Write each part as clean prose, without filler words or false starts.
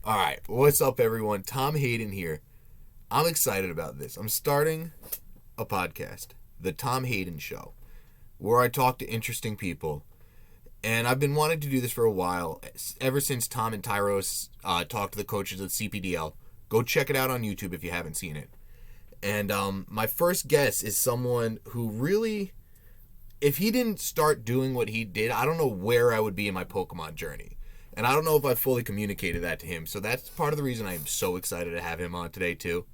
All right, what's up, everyone? Tom Hayden here. I'm excited about this. I'm starting a podcast, The Tom Hayden Show, where I talk to interesting people. And I've been wanting to do this for a while, ever since Tom and Tyros talked to the coaches of CPDL. Go check it out on YouTube if you haven't seen it. And my first guess is someone who really, if he didn't start doing what he did, I don't know where I would be in my Pokemon journey. And I don't know if I fully communicated that to him. So that's part of the reason I am so excited to have him on today, too.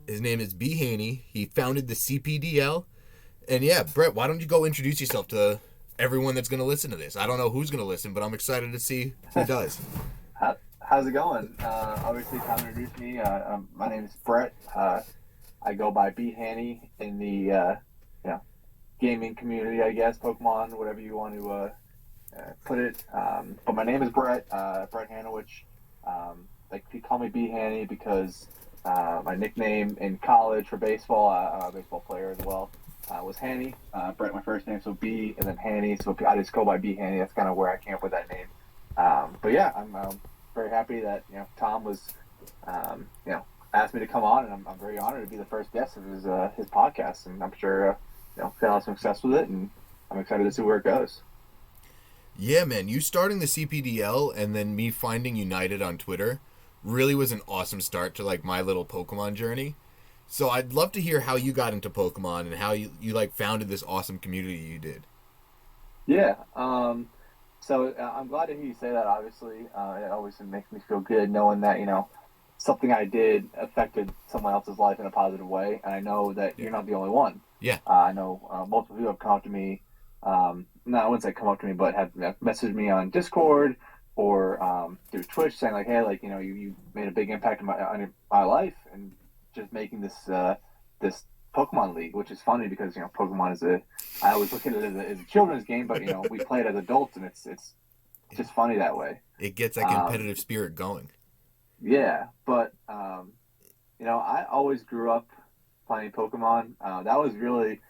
His name is Bhanny. He founded the CPDL. And yeah, Brett, why don't you go introduce yourself to everyone that's going to listen to this? I don't know who's going to listen, but I'm excited to see who does. How's it going? Obviously, Tom introduced me. My name is Brett. I go by Bhanny in the gaming community, I guess, Pokemon, whatever you want to put it. But my name is Brett Hanowich. They call me Bhanny because my nickname in college for baseball, I'm a baseball player as well, was Hanny. Brett, my first name, so B, and then Hanny. So I just go by Bhanny. That's kind of where I came up with that name. But yeah, I'm very happy that Tom was asked me to come on, and I'm very honored to be the first guest of his podcast, and I'm sure he'll have some success with it, and I'm excited to see where it goes. Yeah, man, you starting the CPDL and then me finding United on Twitter really was an awesome start to like my little Pokemon journey. So I'd love to hear how you got into Pokemon and how you like founded this awesome community you did. Yeah. So I'm glad to hear you say that. Obviously, it always makes me feel good knowing that something I did affected someone else's life in a positive way, and I know that you're not the only one. Yeah. I know multiple people have come up to me. No, I wouldn't say come up to me, but have messaged me on Discord or through Twitch saying like, hey, like you made a big impact on my life, and just making this Pokemon League, which is funny because Pokemon is I always look at it as a children's game, but we play it as adults, and it's just funny that way. It gets that competitive spirit going. Yeah, but I always grew up playing Pokemon. That was really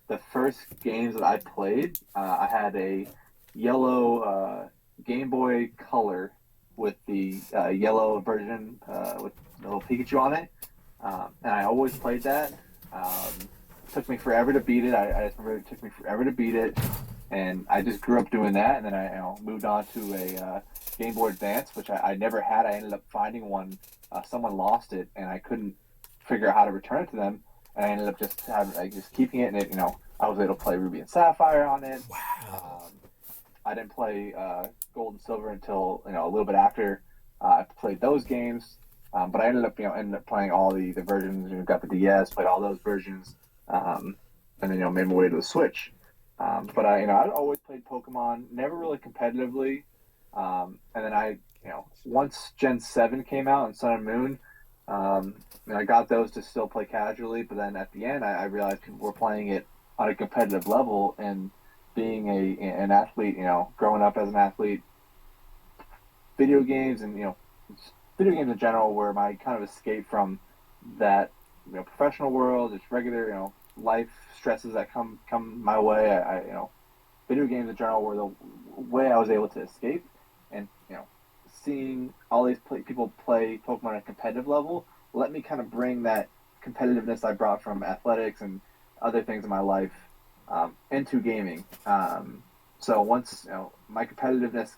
the first games that I played. I had a yellow Game Boy Color with the yellow version with a little Pikachu on it, and I always played that. Took me forever to beat it. I just remember it took me forever to beat it, and I just grew up doing that. And then I moved on to a Game Boy Advance, which I never had. I ended up finding one. Someone lost it, and I couldn't figure out how to return it to them. And I ended up just keeping it, and it I was able to play Ruby and Sapphire on it. Wow. I didn't play Gold and Silver until a little bit after I played those games. But I ended up playing all the versions. Got the DS, played all those versions, and then made my way to the Switch. But I'd always played Pokemon, never really competitively. And then once Gen 7 came out and Sun and Moon, I got those to still play casually. But then at the end, I realized people were playing it on a competitive level, and being an athlete, growing up as an athlete, video games and video games in general were my kind of escape from that professional world, just regular life stresses that come my way. I video games in general were the way I was able to escape, and seeing all these people play Pokemon at a competitive level let me kind of bring that competitiveness I brought from athletics and other things in my life into gaming. So once my competitiveness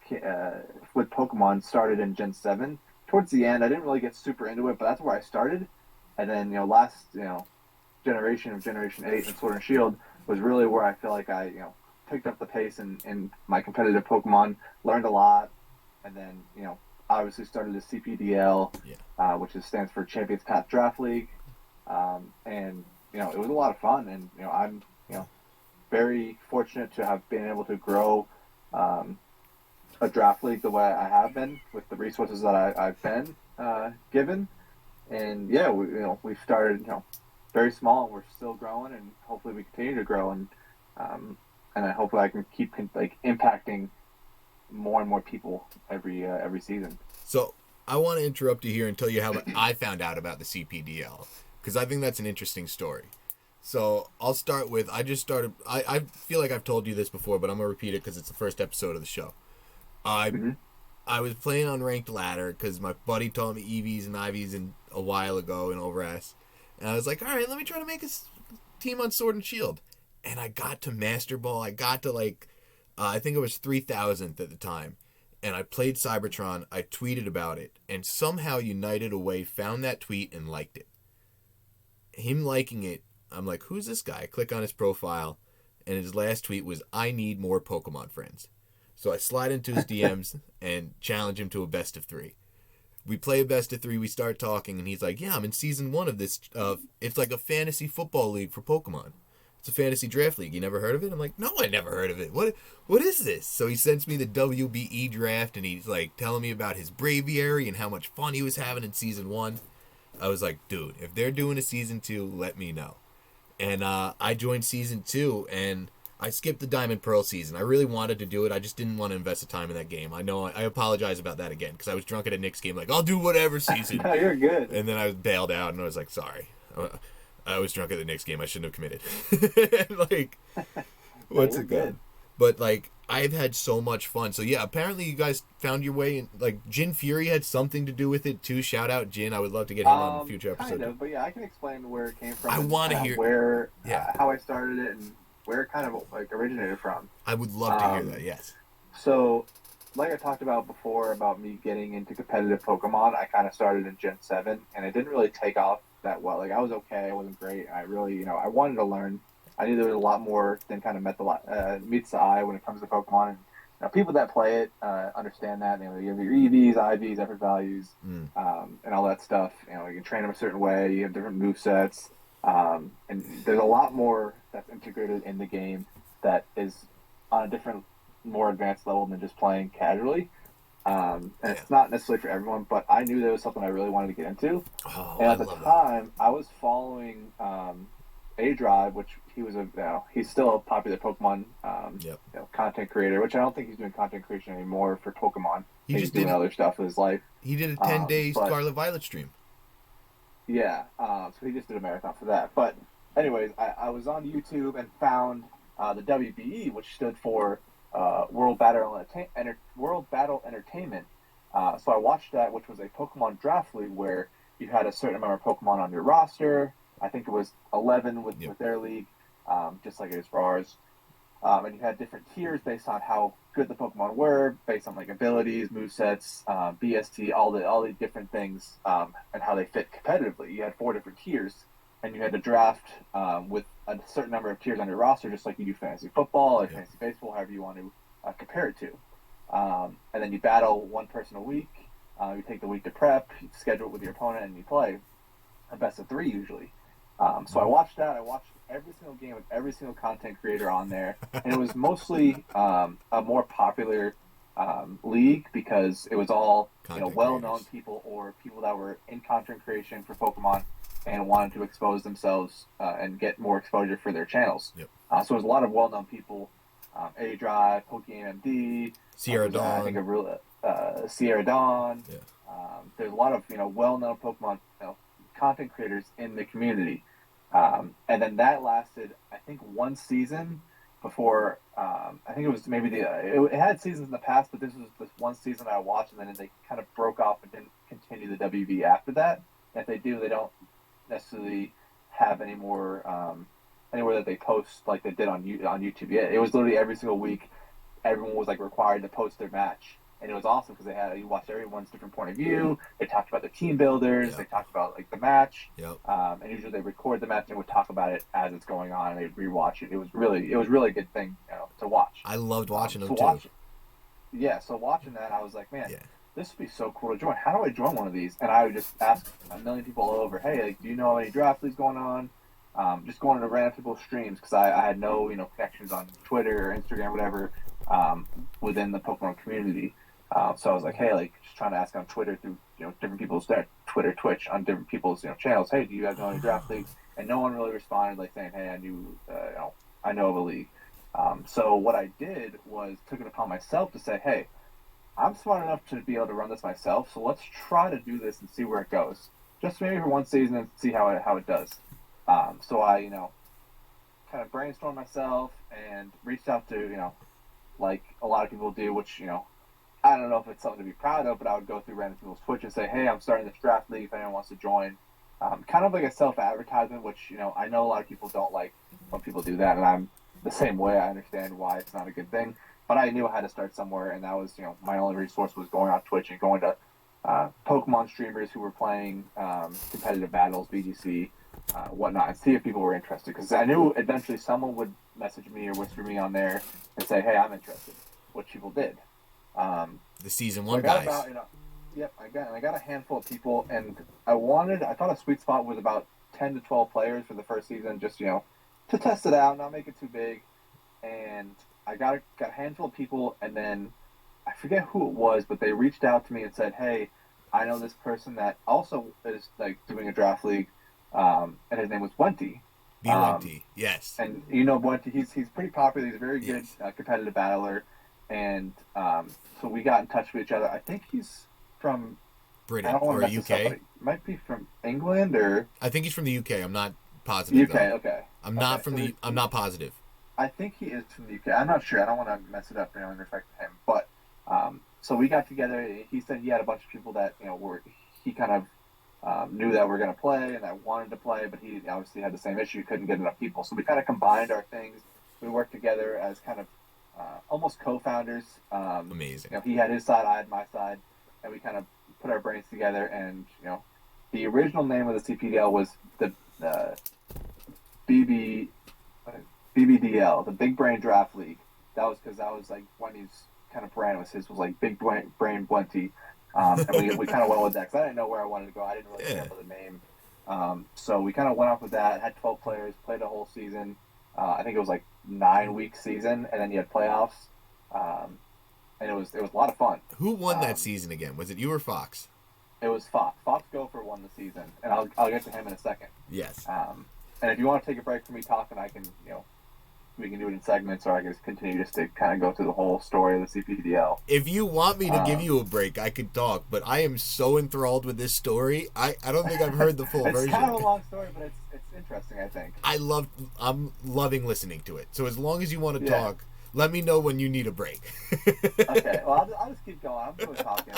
with Pokemon started in Gen 7, towards the end I didn't really get super into it, but that's where I started. And then last generation of Generation 8 and Sword and Shield was really where I feel like I picked up the pace in my competitive Pokemon, learned a lot, and then obviously started the CPDL, which stands for Champions Path Draft League, and it was a lot of fun, and I'm very fortunate to have been able to grow a draft league the way I have been with the resources that I've been given. And yeah, we've started very small, and we're still growing, and hopefully we continue to grow, and hopefully I can keep impacting more and more people every season. So I want to interrupt you here and tell you how I found out about the CPDL, because I think that's an interesting story. So I'll start with, I feel like I've told you this before, but I'm going to repeat it because it's the first episode of the show. I I was playing on ranked ladder because my buddy taught me EVs and IVs a while ago in Overas. And I was like, all right, let me try to make a team on Sword and Shield. And I got to Master Ball. I got to I think it was 3,000th at the time. And I played Cybertron. I tweeted about it. And somehow United Away found that tweet and liked it. Him liking it, I'm like, who's this guy? I click on his profile. And his last tweet was, I need more Pokemon friends. So I slide into his DMs and challenge him to a best of 3. We play a best of 3. We start talking. And he's like, yeah, I'm in season 1 of this. It's like a fantasy football league for Pokemon. It's a fantasy draft league. You never heard of it? I'm like, no, I never heard of it. What is this? So he sends me the WBE draft, and he's like telling me about his Braviary and how much fun he was having in season 1. I was like, dude, if they're doing a season 2, let me know. And I joined season 2, and I skipped the Diamond Pearl season. I really wanted to do it. I just didn't want to invest the time in that game. I know I apologize about that again, because I was drunk at a Knicks game, like, I'll do whatever season. No, you're good. And then I was bailed out, and I was like, sorry. I was drunk at the Knicks game. I shouldn't have committed. Like, what's it good? But, like, I've had so much fun. So, yeah, apparently you guys found your way. And, like, Jin Fury had something to do with it, too. Shout out Jin. I would love to get him on a future episode. Kind of, but, yeah, I can explain where it came from. I want to hear where, how I started it and where it kind of, like, originated from. I would love to hear that, yes. So, like I talked about before about me getting into competitive Pokemon, I kind of started in Gen 7, and it didn't really take off that well. Like, I was okay. I wasn't great. I really, I wanted to learn. I knew there was a lot more than kind of meets the eye when it comes to Pokemon. And people that play it understand that. You have your EVs, IVs, effort values, and all that stuff. You can train them a certain way. You have different movesets. And there's a lot more that's integrated in the game that is on a different, more advanced level than just playing casually. And it's not necessarily for everyone, but I knew there was something I really wanted to get into. And at the time, I was following A-Drive, which he's still a popular Pokemon content creator, which I don't think he's doing content creation anymore for Pokemon. He's doing other stuff in his life. He did a 10-day Scarlet Violet stream. Yeah, so he just did a marathon for that. But anyways, I was on YouTube and found the WBE, which stood for World Battle Entertainment. So I watched that, which was a Pokemon draft league where you had a certain amount of Pokemon on your roster. I think it was 11 with their league, just like it is for ours. And you had different tiers based on how good the Pokemon were, based on like abilities, movesets, BST, all the different things, and how they fit competitively. You had 4 different tiers, and you had to draft with a certain number of tiers on your roster, just like you do fantasy football or fantasy baseball, however you want to compare it to. And then you battle one person a week. You take the week to prep, you schedule it with your opponent, and you play a best of 3 usually. So I watched that. I watched every single game with every single content creator on there, and it was mostly a more popular league because it was all well-known people or people that were in content creation for Pokemon and wanted to expose themselves and get more exposure for their channels. So it was a lot of well-known people, A-Drive, PokeMD, Sierra Dawn. I think Sierra Dawn. There's a lot of well-known Pokemon content creators in the community. And then that lasted, I think, 1 season before. I think it was maybe it had seasons in the past, but this was this 1 season I watched, and then they kind of broke off and didn't continue the WV after that. And if they do, they don't necessarily have any more anywhere that they post like they did on YouTube. Yeah, it was literally every single week. Everyone was like required to post their match. And it was awesome because you watched everyone's different point of view. They talked about the team builders. They talked about like the match. And usually they record the match and would talk about it as it's going on, and they'd rewatch it. It was really a good thing to watch. I loved watching them too. So watching that, I was like, man, this would be so cool to join. How do I join one of these? And I would just ask a million people all over, hey, like, do you know any draft leagues going on? Just going to random people's streams because I had no connections on Twitter or Instagram, whatever, within the Pokemon community. So I was like, hey, like, just trying to ask on Twitter through, different people's Twitter, Twitch, on different people's, channels. Hey, do you guys know any draft leagues? And no one really responded, like saying, hey, I know of a league. So what I did was took it upon myself to say, hey, I'm smart enough to be able to run this myself. So let's try to do this and see where it goes. Just maybe for 1 season and see how it does. So I, kind of brainstormed myself and reached out to, like a lot of people do, which, I don't know if it's something to be proud of, but I would go through random people's Twitch and say, "Hey, I'm starting this draft league. If anyone wants to join," kind of like a self-advertisement, which I know a lot of people don't like when people do that, and I'm the same way. I understand why it's not a good thing, but I knew I had to start somewhere, and that was my only resource was going on Twitch and going to Pokemon streamers who were playing competitive battles, BGC, whatnot, and see if people were interested. Because I knew eventually someone would message me or whisper me on there and say, "Hey, I'm interested," which people did. The season So one I got guys. about, yep, I got a handful of people, and I thought a sweet spot was about 10 to 12 players for the first season, just to test it out, not make it too big. And I got a handful of people, and then I forget who it was, but they reached out to me and said, "Hey, I know this person that also is like doing a draft league, and his name was Wenty." B1T, yes. And Wenty, he's pretty popular. He's a very good competitive battler, and so we got in touch with each other. I think he's from Britain I don't want or to mess this up, UK. but he might be from England or I think he's from the UK. I'm not positive. UK. Though. Okay, I'm not okay. from the. I'm not positive. I think he is from the UK. I'm not sure. I don't want to mess it up, in respect to him. But so we got together. He said he had a bunch of people that he kind of knew that were going to play and that wanted to play, but he obviously had the same issue. Couldn't get enough people. So we kind of combined our things. We worked together as kind of almost co-founders. Amazing. He had his side, I had my side, and we kind of put our brains together. And the original name of the CPDL was the BB. BBDL, the Big Brain Draft League. That was because that was like Wendy's kind of brand. His was like Big Brain Wenty. And we kind of went with that because I didn't know where I wanted to go. I didn't really remember the name. So we kind of went off with that. Had 12 players, played a whole season. I think it was like 9-week season, and then you had playoffs. And it was a lot of fun. Who won that season again? Was it you or Fox? It was Fox. Fox Gopher won the season, and I'll get to him in a second. Yes. And if you want to take a break from me talking, I can we can do it in segments, or I can just continue just to kind of go through the whole story of the CPDL. If you want me to give you a break, I could talk, but I am so enthralled with this story. I don't think I've heard the full it's version. It's kind of a long story, but it's interesting, I think. I'm loving listening to it. So as long as you want to talk, let me know when you need a break. Okay, well, I'll just keep going. I'm good with talking.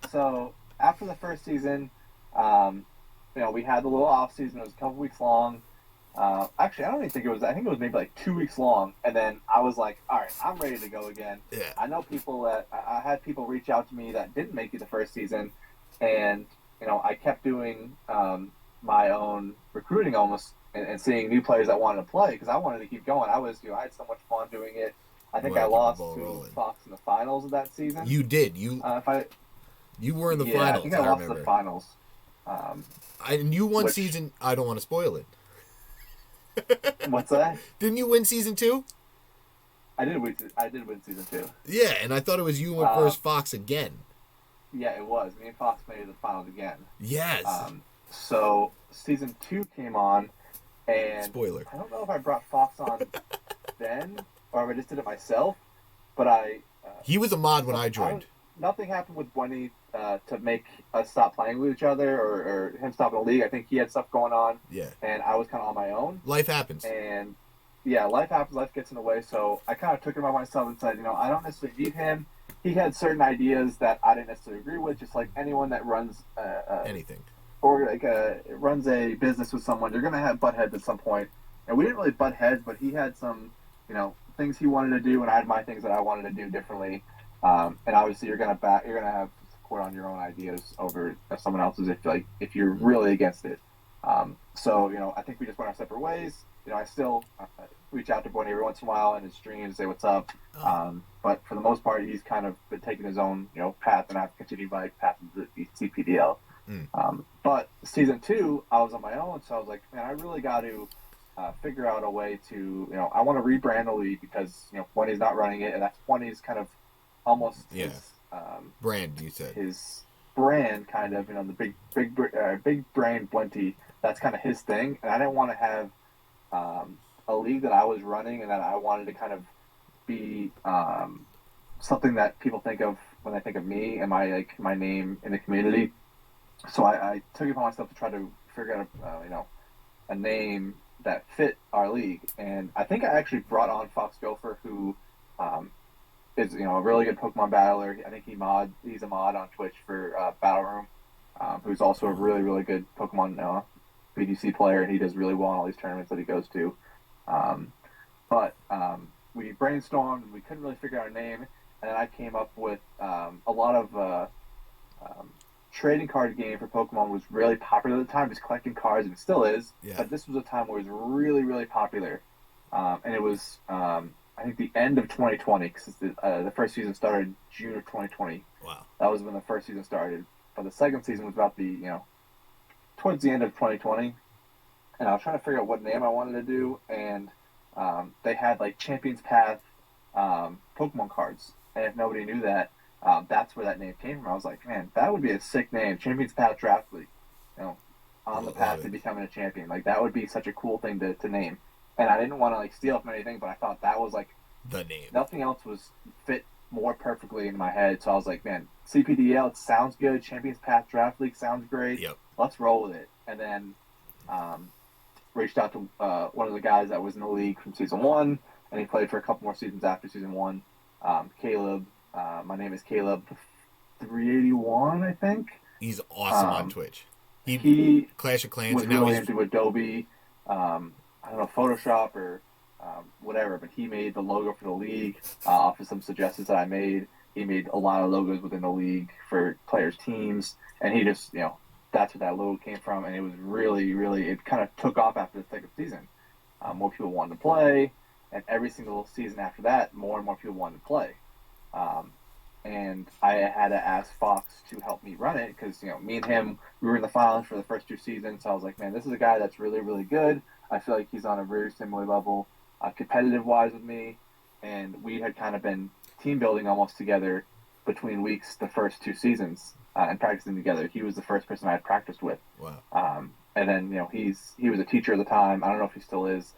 So after the first season, we had the little off season. It was a couple weeks long. Actually, I don't even think it was. I think it was maybe like 2 weeks long. And then I was like, all right, I'm ready to go again. Yeah. I know people that I had people reach out to me that didn't make it the first season, and I kept doing my own recruiting almost and seeing new players that wanted to play because I wanted to keep going. I had so much fun doing it. I think I lost to Fox in the finals of that season. You did. You were in the finals. I think I lost the finals. And you won season. I don't want to spoil it. What's that? Didn't you win season 2? I did win season 2. Yeah, and I thought it was you went versus Fox again. Yeah, it was. Me and Fox made it to the finals again. Yes. So season 2 came on, and spoiler. I don't know if I brought Fox on then or if I just did it myself, but he was a mod when I joined. Nothing happened with Bhanny to make us stop playing with each other or him stopping the league. I think he had stuff going on. Yeah. And I was kind of on my own. Life happens. And yeah, life happens. Life gets in the way. So I kind of took it by myself and said, I don't necessarily need him. He had certain ideas that I didn't necessarily agree with, just like anyone that runs anything or runs a business with someone. You're going to have butt heads at some point. And we didn't really butt heads, but he had some, things he wanted to do, and I had my things that I wanted to do differently. And obviously, you're gonna have support on your own ideas over someone else's if you're really against it. So I think we just went our separate ways. I still reach out to Bhanny every once in a while in his streams, say what's up. But for the most part, he's kind of been taking his own path, and I've continued my path to the CPDL. But season 2, I was on my own, so I was like, man, I really got to figure out a way to I want to rebrand the league because Bhanny's not running it, and that's Bhanny's kind of almost his brand. You said his brand, kind of the big brain Blenty. That's kind of his thing, and I didn't want to have a league that I was running and that I wanted to kind of be something that people think of when they think of me and my name in the community. So I took it upon myself to try to figure out a name that fit our league, and I think I actually brought on Fox Gopher, who is a really good Pokemon battler. I think he's a mod on Twitch for Battle Room, who's also a really really good Pokemon BDC player, and he does really well in all these tournaments that he goes to. Um, but we brainstormed, we couldn't really figure out a name, and then I came up with a lot of trading card game for Pokemon was really popular at the time, just collecting cards, and it still is. Yeah. But this was a time where it was really, really popular, and it was I think the end of 2020 because the first season started June of 2020. Wow. That was when the first season started. But the second season was about towards the end of 2020, and I was trying to figure out what name I wanted to do, and they had like Champions Path Pokemon cards, and if nobody knew that, that's where that name came from. I was like, man, that would be a sick name, Champions Path Draft League. On the path to becoming a champion. Like that would be such a cool thing to name. And I didn't want to like steal from anything, but I thought that was like the name. Nothing else was fit more perfectly in my head. So I was like, man, CPDL, it sounds good. Champions Path Draft League sounds great. Yep. Let's roll with it. And then reached out to one of the guys that was in the league from season 1, and he played for a couple more seasons after season 1. Caleb. My name is Caleb 381, I think. He's awesome on Twitch. He Clash of Clans, was and now really he's into Adobe. I don't know, Photoshop or whatever, but he made the logo for the league off of some suggestions that I made. He made a lot of logos within the league for players' teams, and he just, that's where that logo came from, and it was really, really, it kind of took off after the second season. More people wanted to play, and every single season after that, more and more people wanted to play. And I had to ask Fox to help me run it because, me and him, we were in the finals for the first 2 seasons. So I was like, man, this is a guy that's really, really good. I feel like he's on a very similar level, competitive-wise with me. And we had kind of been team building almost together between weeks the first 2 seasons and practicing together. He was the first person I had practiced with. Wow. And then, he was a teacher at the time. I don't know if he still is.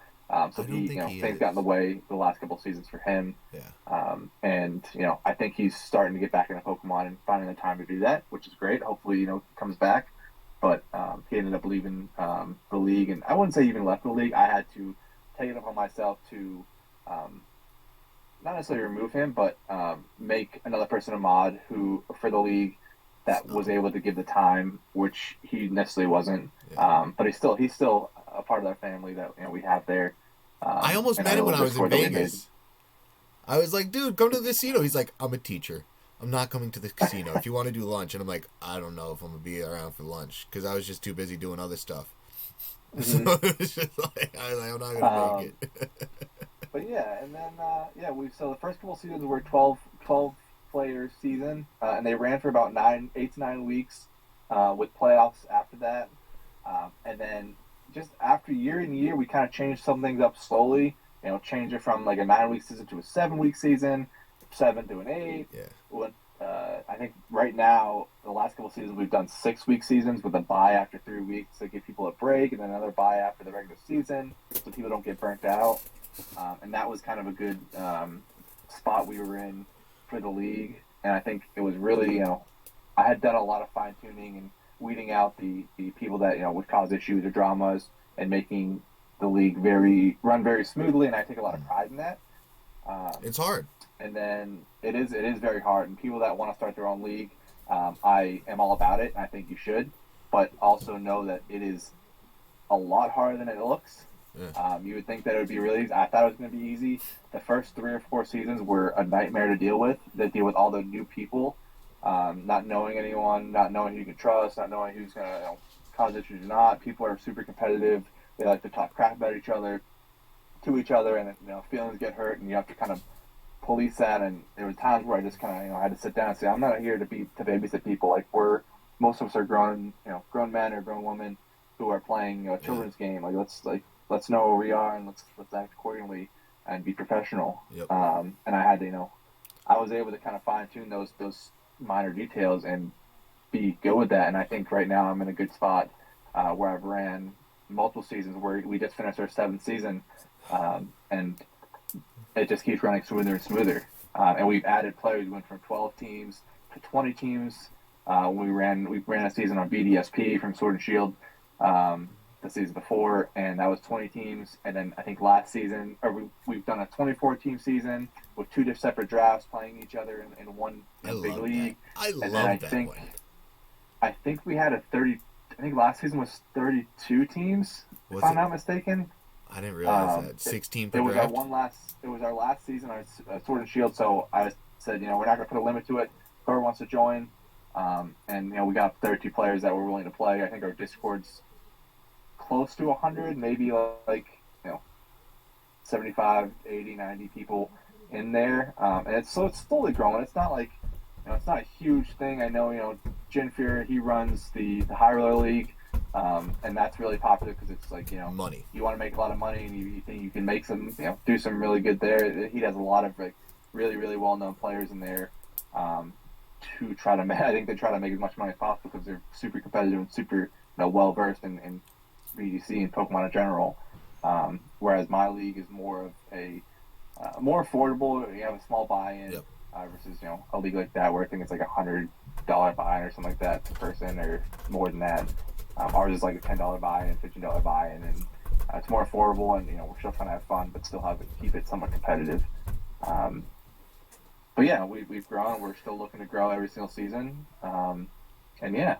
So things got in the way the last couple of seasons for him. Yeah. And I think he's starting to get back into Pokemon and finding the time to do that, which is great. Hopefully, he comes back. But he ended up leaving the league, and I wouldn't say even left the league. I had to take it upon myself to not necessarily remove him, but make another person a mod who for the league that was able to give the time, which he necessarily wasn't. Yeah. But he's still a part of our family that we have there. I almost met him when I was in Vegas. I was like, dude, come to the casino. He's like, I'm a teacher. I'm not coming to the casino. If you want to do lunch. And I'm like, I don't know if I'm going to be around for lunch because I was just too busy doing other stuff. Mm-hmm. So it was just like, I was like, I'm not going to make it. But yeah, and then, so the first couple seasons were 12 player season, and they ran for about 8 to 9 weeks with playoffs after that. And then just after year and year, we kind of changed some things up slowly. Change it from like a 9-week season to a 7-week season, 7 to an 8. Yeah. I think right now, the last couple seasons, we've done 6-week seasons with a bye after 3 weeks to give people a break, and then another bye after the regular season so people don't get burnt out. And that was kind of a good spot we were in for the league. And I think it was really, I had done a lot of fine-tuning and weeding out the people that, would cause issues or dramas and making the league run very smoothly, and I take a lot of pride in that. It's hard. And then it is very hard, and people that want to start their own league, I am all about it, and I think you should, but also know that it is a lot harder than it looks. Yeah. You would think that it would be really easy. I thought it was going to be easy. The first 3 or 4 seasons were a nightmare to deal with. They deal with all the new people, not knowing anyone, not knowing who you can trust, not knowing who's going to cause issues or not. People are super competitive. They like to talk crap about each other, and feelings get hurt, and you have to kind of police that. And there were times where I just kind of had to sit down and say, I'm not here to babysit people. Like most of us are grown men or grown women who are playing a children's game. Let's know where we are and let's act accordingly and be professional. Yep. And I had to I was able to kind of fine tune those minor details and be good with that. And I think right now I'm in a good spot where I've ran multiple seasons where we just finished our 7th season, and it just keeps running smoother and smoother. And we've added players. We went from 12 teams to 20 teams. We ran a season on BDSP from Sword and Shield, the season before, and that was 20 teams. And then I think last season, or we've done a 24-team season with two separate drafts playing each other in one big league. I and love then that one. I think we had a 30. I think last season was 32 teams, if I'm not mistaken. I didn't realize that. 16 per It was draft? It was our last season on Sword and Shield, so I said, we're not going to put a limit to it. Whoever wants to join. And, we got 32 players that were willing to play. I think our Discord's close to 100, maybe 75, 80, 90 people in there. And it's slowly growing. It's not like, it's not a huge thing. I know, Jin Fury, he runs the High Roller League. And that's really popular because it's like, money. You want to make a lot of money and you think you can make some, do some really good there. He has a lot of like really, really well-known players in there to try to I think they try to make as much money as possible because they're super competitive and super well-versed in BDC and Pokemon in general. Whereas my league is more of a more affordable. You have a small buy-in versus, a league like that where I think it's like $100 buy-in or something like that per person or more than that. Ours is like a $10 buy-in, $15 buy-in, and it's more affordable, and we're still trying to have fun, but still keep it somewhat competitive. But yeah, we've grown. We're still looking to grow every single season, and yeah.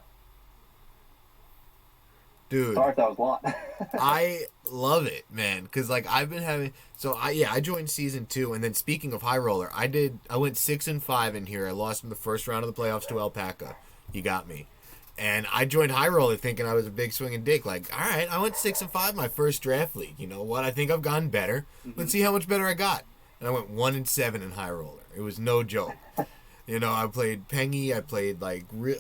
Dude, sorry if that was a lot. I love it, man, because like I've been having. So I joined season 2, and then speaking of High Roller, I went 6-5 in here. I lost in the first round of the playoffs to Alpaca. He got me. And I joined High Roller thinking I was a big swinging dick. Like, all right, I went 6-5 my first draft league. You know what? I think I've gotten better. Let's see how much better I got. And I went 1-7 in High Roller. It was no joke. I played Pengy. I played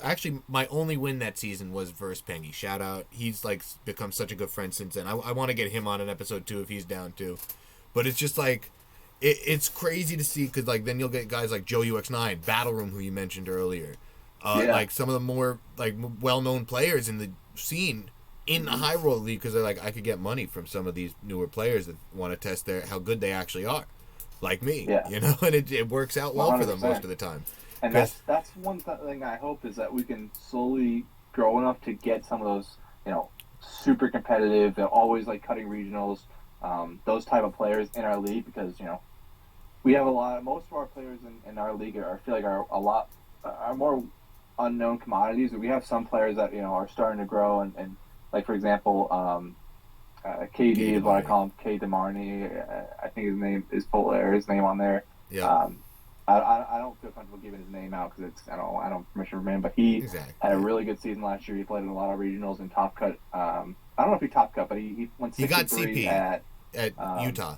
actually my only win that season was versus Pengy. Shout out. He's like become such a good friend since then. I want to get him on an episode too if he's down too. But it's just like it's crazy to see because like then you'll get guys like Joe UX9, Battle Room, who you mentioned earlier. Like some of the more like well-known players in the scene in the High Roller League because they're like, I could get money from some of these newer players that want to test how good they actually are, like me. And it works out well 100%. For them most of the time. And that's one thing I hope is that we can slowly grow enough to get some of those super competitive, always like cutting regionals, those type of players in our league because we have most of our players in our league are more unknown commodities. We have some players that are starting to grow and like for example KD is what I call him, K Demarney. I think his name is his name on there. I don't feel comfortable giving his name out because I don't permission from him, but he had a really good season last year. He played in a lot of regionals and top cut. I don't know if he top cut, but he went 6-3 got CP at Utah.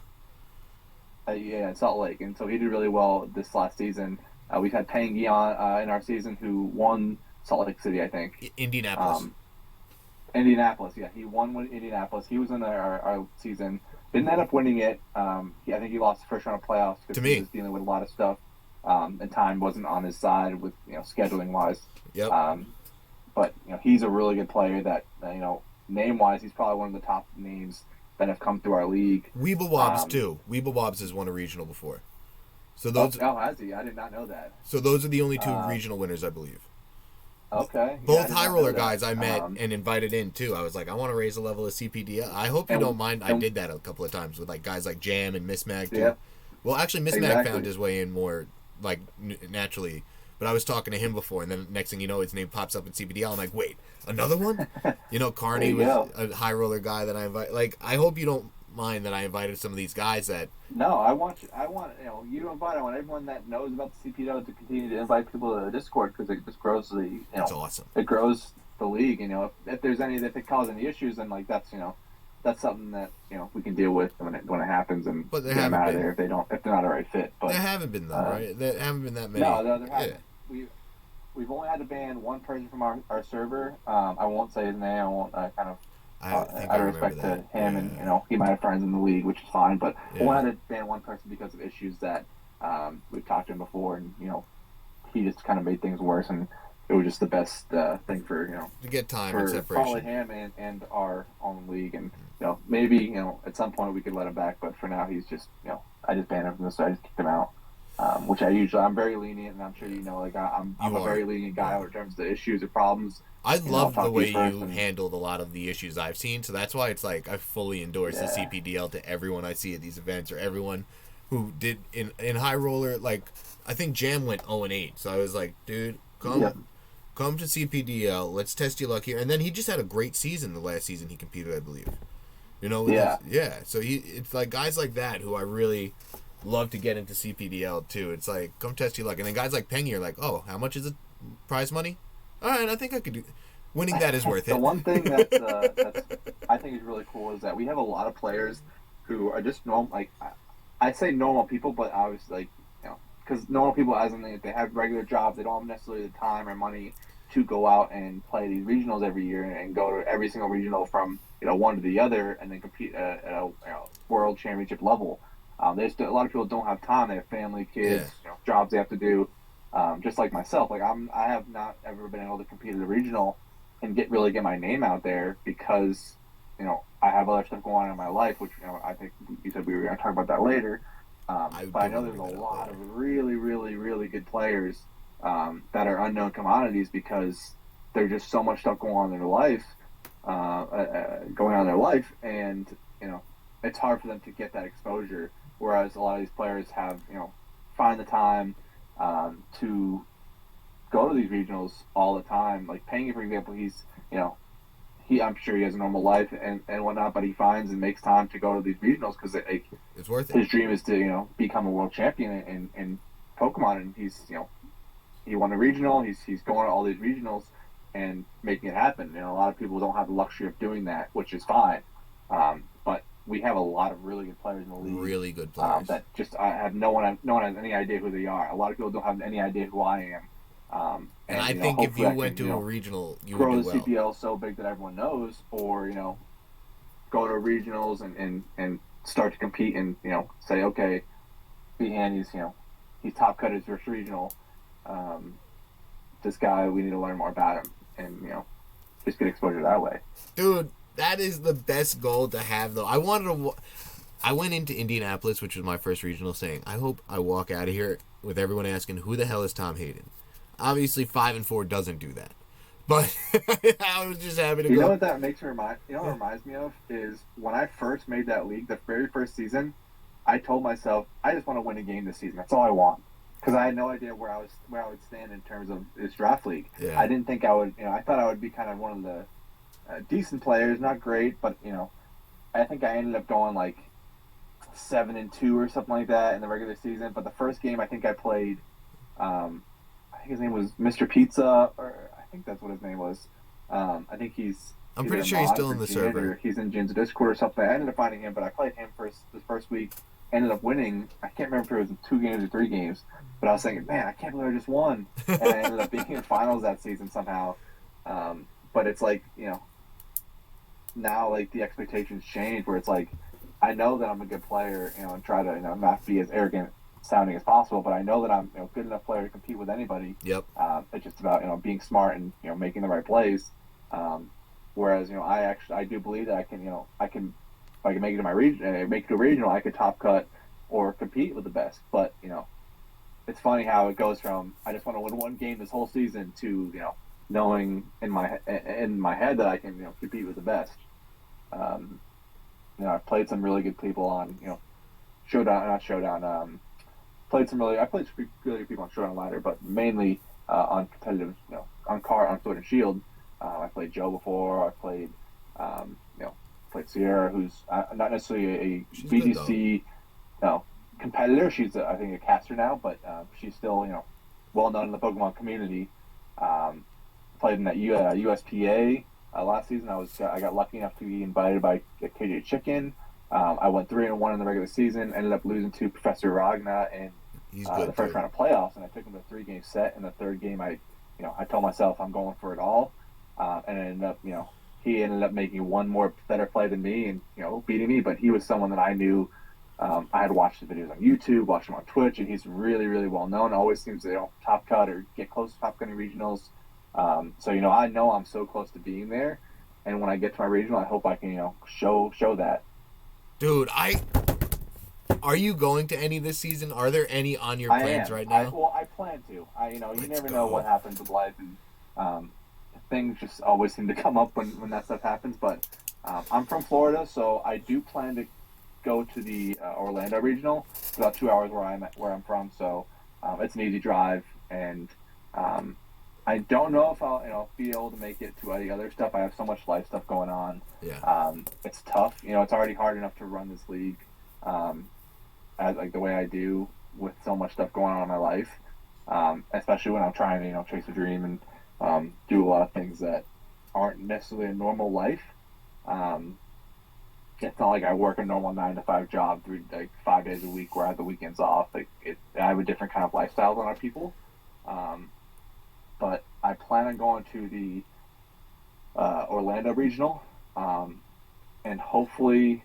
In Salt Lake, and so he did really well this last season. We've had Pengy on in our season who won Salt Lake City, I think. Indianapolis. Indianapolis, yeah. He won with Indianapolis. He was in our season. Didn't end up winning it. I think he lost the first round of playoffs because he was dealing with a lot of stuff. And time wasn't on his side with scheduling-wise. But he's a really good player that, name-wise, he's probably one of the top names that have come through our league. Weeblewobs, too. Weeblewobs has won a regional before. So those. Has he? I did not know that. So those are the only 2 regional winners, I believe. Okay. Both High Roller guys I met and invited in too. I was like, I want to raise the level of CPD. I hope you don't mind. I did that a couple of times with like guys like Jam and Miss Mag too. Yeah. Well, actually, Miss Mag found his way in more like naturally. But I was talking to him before, and then next thing you know, his name pops up in CPDL. I'm like, wait, another one? Carney was a High Roller guy that I invite. Like, I hope you don't mind that I invited some of these guys that. No, I want you to invite. I want everyone that knows about the CPDL to continue to invite people to the Discord because it just grows the. That's awesome. It grows the league. If there's if it causes any issues, then like that's something that we can deal with when it happens and get them out of there if they're not a right fit. But there haven't been though, right? There haven't been that many. No, there haven't. We've only had to ban one person from our server. I won't say his name. I won't kind of. Out of respect to him, and he might have friends in the league, which is fine. But we wanted to ban one person because of issues that we've talked to him before, and he just kind of made things worse, and it was just the best thing for to get time for and separation. Probably him and our own league, and maybe at some point we could let him back, but for now he's just I just banned him from this, so I just kicked him out. which I'm very lenient, and I'm sure you know, like I'm You a are. very lenient guy Yeah. in terms of the issues or problems. I I'll love the talk to you way first, you and handled a lot of the issues I've seen, so that's why it's like I fully endorse the yeah, CPDL to everyone I see at these events or everyone who did in high roller. Like I think Jam went 0-8, so I was like, dude, yeah, come to CPDL, let's test your luck here. And then he just had a great season the last season he competed, I believe. You know, with his yeah. yeah. So it's like guys like that who I really love to get into CPDL too. It's like come test your luck, and then guys like Pengy are like, oh, how much is the prize money? All right, I think I could do. Winning that is worth The it. one thing that's I think is really cool is that we have a lot of players who are just normal. Like I say normal people, but I was like, because normal people, as in they have regular jobs, they don't have necessarily the time or money to go out and play these regionals every year and go to every single regional from one to the other and then compete at a world championship level. A lot of people don't have time. They have family, Yeah, kids, jobs they have to do. Just like myself, like I have not ever been able to compete at a regional and get my name out there because I have other stuff going on in my life, which I think you said we were going to talk about that later. I But I do know want to there's bring a that up lot of later. really, really, really good players that are unknown commodities because there's just so much stuff going on in their life, and it's hard for them to get that exposure. Whereas a lot of these players have find the time to go to these regionals all the time. Like Pengy, for example, he's I'm sure he has a normal life and whatnot, but he finds and makes time to go to these regionals because It's worth it. his dream is to become a world champion in Pokemon, and he won a regional. He's going to all these regionals and making it happen. A lot of people don't have the luxury of doing that, which is fine. But we have a lot of really good players in the league Really good players. that just I have no one has any idea who they are. A lot of people don't have any idea who I am. And And I think if hopefully you I went can to a regional, you would grow do the well. CPL so big that everyone knows, or go to regionals and start to compete and say okay, Bhanny's he's top cut his first regional. Um, this guy, we need to learn more about him, and just get exposure that way. Dude, that is the best goal to have, though. I went into Indianapolis, which was my first regional, saying, I hope I walk out of here with everyone asking, who the hell is Tom Hayden? Obviously, 5-4 doesn't do that. But I was just happy to You know go. what that makes me remind? You know what it reminds me of is when I first made that league, the very first season. I told myself I just want to win a game this season. That's all I want because I had no idea where I would stand in terms of this draft league. Yeah. I didn't think I would. I thought I would be kind of one of the decent players, not great, but I think I ended up going like 7-2 or something like that in the regular season. But the first game I think I played, I think his name was Mr. Pizza, or I think that's what his name was. I think he's I'm either pretty a sure he's mod still for in the Jin server. or he's in Jin's Discord or something. I ended up finding him, but I played him the first week. Ended up winning. I can't remember if it was 2 games or 3 games, but I was thinking, man, I can't believe I just won. And I ended up being in finals that season somehow. But it's like now like the expectations change where it's like I know that I'm a good player, and try to not be as arrogant sounding as possible, but I know that I'm good enough player to compete with anybody. Yep. It's just about being smart and making the right plays. Whereas I do believe that I can if I can make it to my region, make it to a regional, I could top cut or compete with the best. But it's funny how it goes from I just want to win one game this whole season to knowing in my head that I can compete with the best. Um, I've played some really good people on Showdown, not Showdown. I played some really good people on Showdown Ladder, but mainly on competitive, on Sword and Shield. I played Joe before. I played Sierra, who's not necessarily a She's good, though. BDC competitor. She's I think a caster now, but she's still well known in the Pokemon community. Played in that USPA last season. I got lucky enough to be invited by KJ Chicken. I went 3-1 in the regular season. Ended up losing to Professor Ragna in He's the good, first too. round of playoffs, and I took him to a 3-game set. In the third game, I told myself I'm going for it all, and it ended up he ended up making one more better play than me and beating me. But he was someone that I knew. I had watched the videos on YouTube, watched him on Twitch, and he's really, really well known. Always seems to top cut or get close to top cutting regionals. So I know I'm so close to being there, and when I get to my regional, I hope I can show that. Dude, Are you going to any this season? Are there any on your I plans am. right now? I plan to. You Let's never know go. what happens with life, and things just always seem to come up when that stuff happens. But I'm from Florida, so I do plan to go to the Orlando regional. It's about 2 hours where I'm from, so it's an easy drive, and um, I don't know if I'll be able to make it to any other stuff. I have so much life stuff going on. Yeah. It's tough. It's already hard enough to run this league, as like the way I do with so much stuff going on in my life. Especially when I'm trying to chase a dream and do a lot of things that aren't necessarily a normal life. Um, it's not like I work a normal 9 to 5 job 5 days a week where I have the weekends off. I have a different kind of lifestyle than other people. But I plan on going to the Orlando regional, and hopefully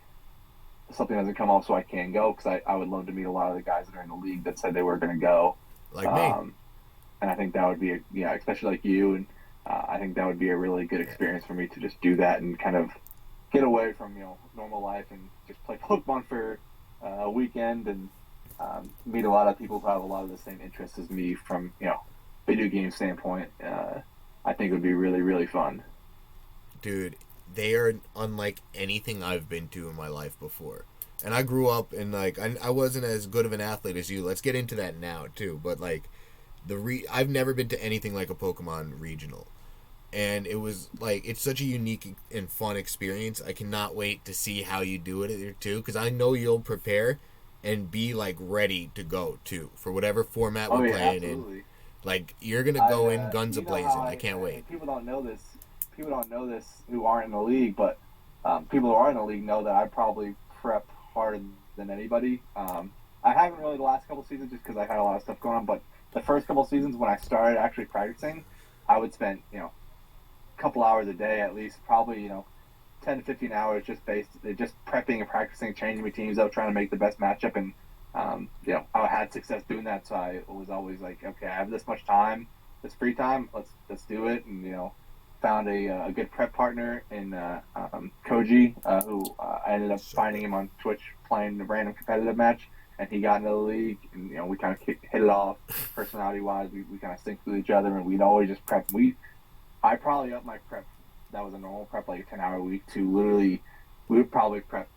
something doesn't come up so I can go, because I would love to meet a lot of the guys that are in the league that said they were going to go. Like me. And I think that would be especially like you, and I think that would be a really good experience for me to just do that and kind of get away from normal life and just play Pokemon for a weekend, and meet a lot of people who have a lot of the same interests as me from video game standpoint. I think it would be really, really fun. Dude, they are unlike anything I've been to in my life before. And I grew up in I wasn't as good of an athlete as you. Let's get into that now too. But I've never been to anything like a Pokemon regional, and it was it's such a unique and fun experience. I cannot wait to see how you do it here too, because I know you'll prepare and be ready to go too for whatever format we're playing absolutely. in. You're gonna go in guns a blazing. I can't wait. People don't know this. People don't know this who aren't in the league, but people who are in the league know that I probably prep harder than anybody. I haven't really the last couple seasons just because I had a lot of stuff going on, but the first couple seasons when I started actually practicing, I would spend a couple hours a day at least, probably 10 to 15 hours just prepping and practicing, changing my teams out, trying to make the best matchup, and I had success doing that. So I was always like, okay, I have this much time, this free time, let's do it, and found a good prep partner in Koji, who I ended up finding him on Twitch playing a random competitive match, and he got into the league, and we kind of hit it off personality wise. We kind of synced with each other, and we'd always just prep. I probably upped my prep. That was a normal prep, like a 10-hour week, to literally we would probably prep,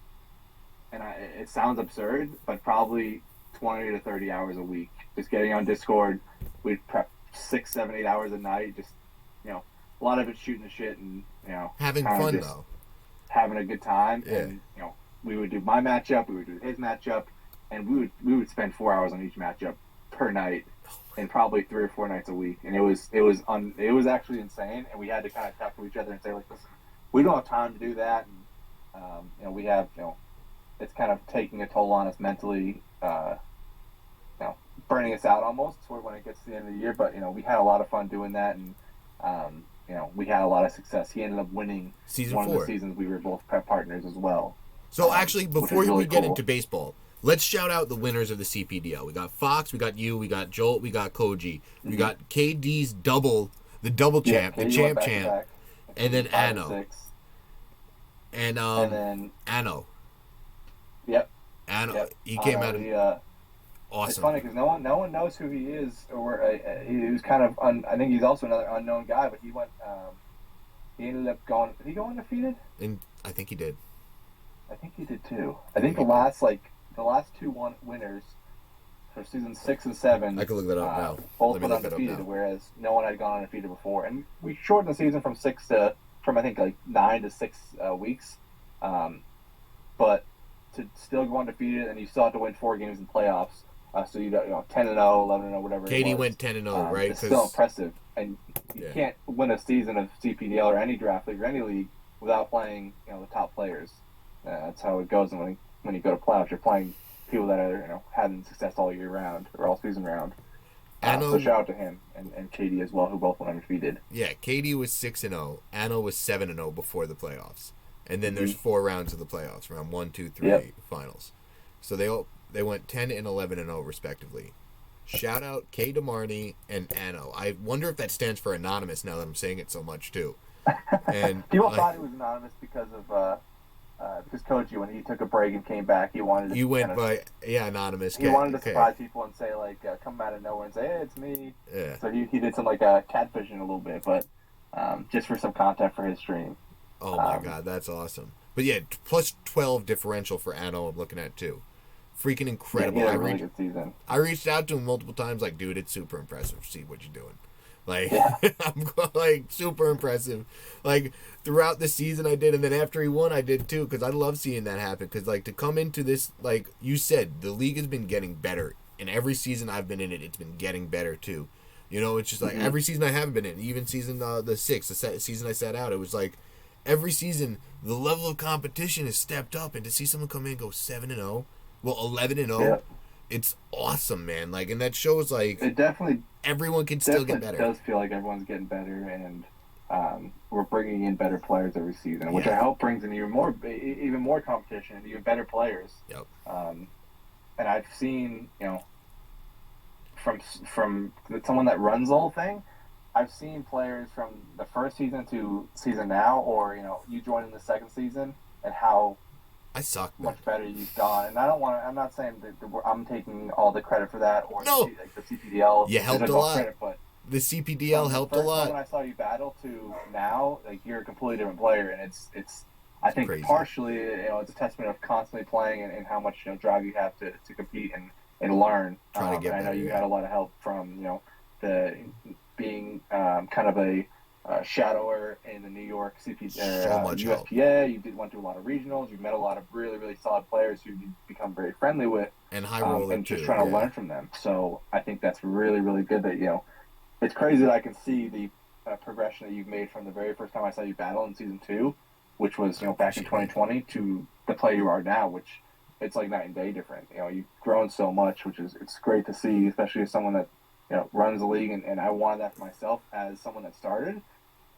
and it sounds absurd, but probably 20 to 30 hours a week. Just getting on Discord, we'd prep 6, 7, 8 hours a night. Just a lot of it shooting the shit and having fun though, having a good time. Yeah. And we would do my matchup, we would do his matchup, and we would spend 4 hours on each matchup per night, and probably 3 or 4 nights a week. And it was actually insane. And we had to kind of talk to each other and say, listen, we don't have time to do that, and we have it's kind of taking a toll on us mentally, burning us out almost when it gets to the end of the year. But we had a lot of fun doing that, and we had a lot of success. He ended up winning Season one 4. of the seasons we were both prep partners as well. So actually, before really we get cool. into baseball, let's shout out the winners of the CPDL. We got Fox, we got you, we got Jolt, we got Koji, we got KD's the double champ, the champ, and then Anno. And then Anno. Yep. Anno. Yep. He came out of awesome. It's funny because no one knows who he is, or he was kind of I think he's also another unknown guy, but he went. He ended up going. Did he go undefeated? And I think he did. I think he did too. I think the last two winners for season 6 and 7. I can look that up now. Both went undefeated, whereas no one had gone undefeated before. And we shortened the season from I think 9 to 6 weeks. But to still go undefeated, and you still have to win 4 games in playoffs. So you got 10-0, 11-0, whatever. KD went 10-0, right? It's still impressive, and you can't win a season of CPDL or any draft league or any league without playing the top players. That's how it goes. And when you go to playoffs, you're playing people that are having success all year round or all season round. So shout out to him and KD as well, who both went undefeated. Yeah, KD was 6-0. Anno was 7-0 before the playoffs, and then there's 4 rounds of the playoffs, round 1, 2, 3, finals. So they went 10 and 11-0 respectively. Shout out K DeMarney and Anno. I wonder if that stands for anonymous now that I'm saying it so much too. And people thought he was anonymous because of because Koji, when he took a break and came back, he wanted You to went by, yeah, anonymous. he wanted to Okay. surprise people and say like come out of nowhere and say, hey, it's me. Yeah. So he did some like catfishing a little bit, but just for some content for his stream. Oh my god, that's awesome. But yeah, plus 12 differential for Anno. I'm looking at too. Freaking incredible. Yeah, he had a really good season. I reached out to him multiple times, like, dude, it's super impressive. See what you're doing. Like, Yeah. I'm like super impressive. Like throughout the season, I did, and then after he won, I did too, because I love seeing that happen. Because like to come into this, like you said, the league has been getting better, and every season I've been in it, it's been getting better too. You know, it's just like every season I haven't been in, even season the season I sat out, it was like every season the level of competition has stepped up, and to see someone come in and go 7-0, well 11-0. Yeah. It's awesome, man. Like, and that shows like It definitely everyone can still get better. It does feel like everyone's getting better, and we're bringing in better players every season, which Yeah. I hope brings in even more competition and even better players. Yep. And I've seen, from someone that runs the whole thing, I've seen players from the first season to season now, or you join in the second season, and how I suck. much better you've done. And I'm not saying that I'm taking all the credit for that, or No. the CPDL. You helped a lot. Credit, but The CPDL helped a first lot. time when I saw you battle to now, like you're a completely different player, and it's I think crazy. partially it's a testament of constantly playing and how much drive you have to compete and learn. Trying to get and I know better, you yeah. had a lot of help from the being kind of a shadower in the New York So much help. USPA. Went to a lot of regionals. You've met a lot of really, really solid players who you've become very friendly with, And high roller and just too, trying to yeah. learn from them. So I think that's really, really good that it's crazy that I can see the progression that you've made from the very first time I saw you battle in season 2, which was back in 2020, to the player you are now, which it's like night and day different. You've grown so much, which is it's great to see, especially as someone that runs the league, and I wanted that for myself as someone that started,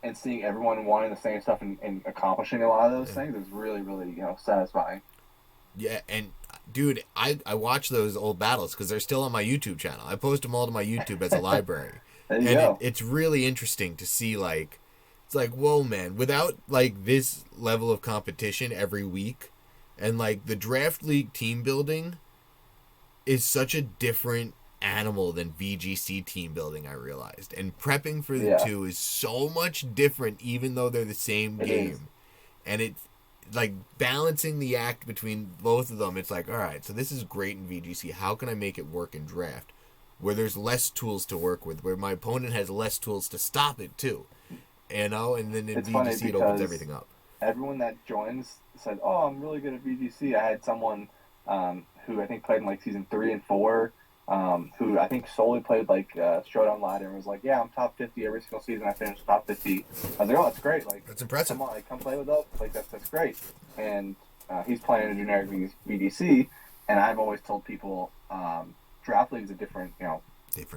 and seeing everyone wanting the same stuff and accomplishing a lot of those things is really, really satisfying. Yeah, and dude, I watch those old battles because they're still on my YouTube channel. I post them all to my YouTube as a library. There you And go. it's really interesting to see, like, it's like, whoa, man, without, like, this level of competition every week, and, like, the draft league team building is such a different animal than VGC team building, I realized. And prepping for the two is so much different, even though they're the same game. Is. And it's, like, balancing the act between both of them. It's like, all right, so this is great in VGC. How can I make it work in draft? Where there's less tools to work with, where my opponent has less tools to stop it too, and then in It's funny VGC it opens because everything up. Everyone that joins said, "Oh, I'm really good at VGC." I had someone who I think played in like season 3 and 4, who I think solely played like Showdown Ladder, and was like, "Yeah, I'm top 50 every single season. I finished top 50." I was like, "Oh, that's great! Like, That's impressive. Come on, come play with us. Like, that's great." And he's playing a generic VGC, and I've always told people, draft league is a different,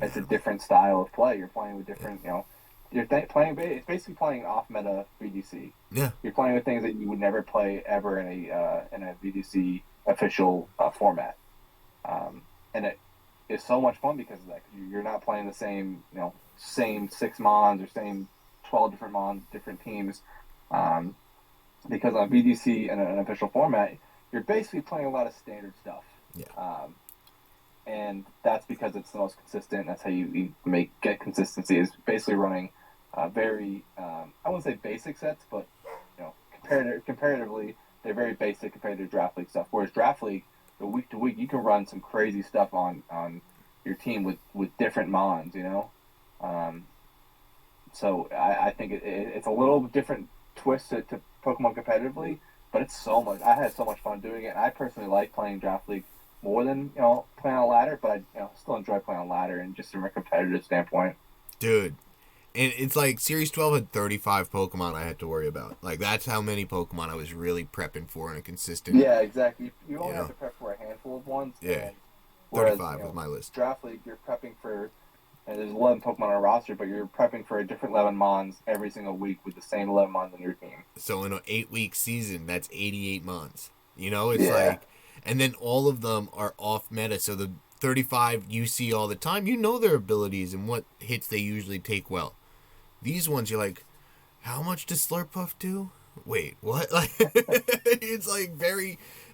it's a different style of play. You're playing with different, you're playing. It's basically playing off meta VGC. Yeah, You're playing with things that you would never play ever in a VGC official format, and it is so much fun because of that. You're not playing the same, same 6 mons or same 12 different mons, different teams, because on VGC and an official format, you're basically playing a lot of standard stuff. Yeah. And that's because it's the most consistent. That's how you get consistency, is basically running very, I wouldn't say basic sets, but comparatively, they're very basic compared to draft league stuff. Whereas draft league, the week to week, you can run some crazy stuff on your team with different mons, So I think it's a little different twist to Pokemon competitively, but it's so much. I had so much fun doing it. And I personally like playing draft league more than playing on ladder, but I still enjoy playing on ladder, and just from a competitive standpoint. Dude, and it's like Series 12 had 35 Pokemon I had to worry about. Like, that's how many Pokemon I was really prepping for in a consistent. Yeah, exactly. You only have to prep for a handful of ones. Yeah, whereas, 35 was my list. Draft league, you're prepping for. And there's 11 Pokemon on a roster, but you're prepping for a different 11 Mons every single week with the same 11 Mons on your team. So in an 8-week season, that's 88 months. It's like, and then all of them are off meta. So the 35 you see all the time, their abilities and what hits they usually take well. These ones, you're like, how much does Slurpuff do? Wait, what? Like, it's like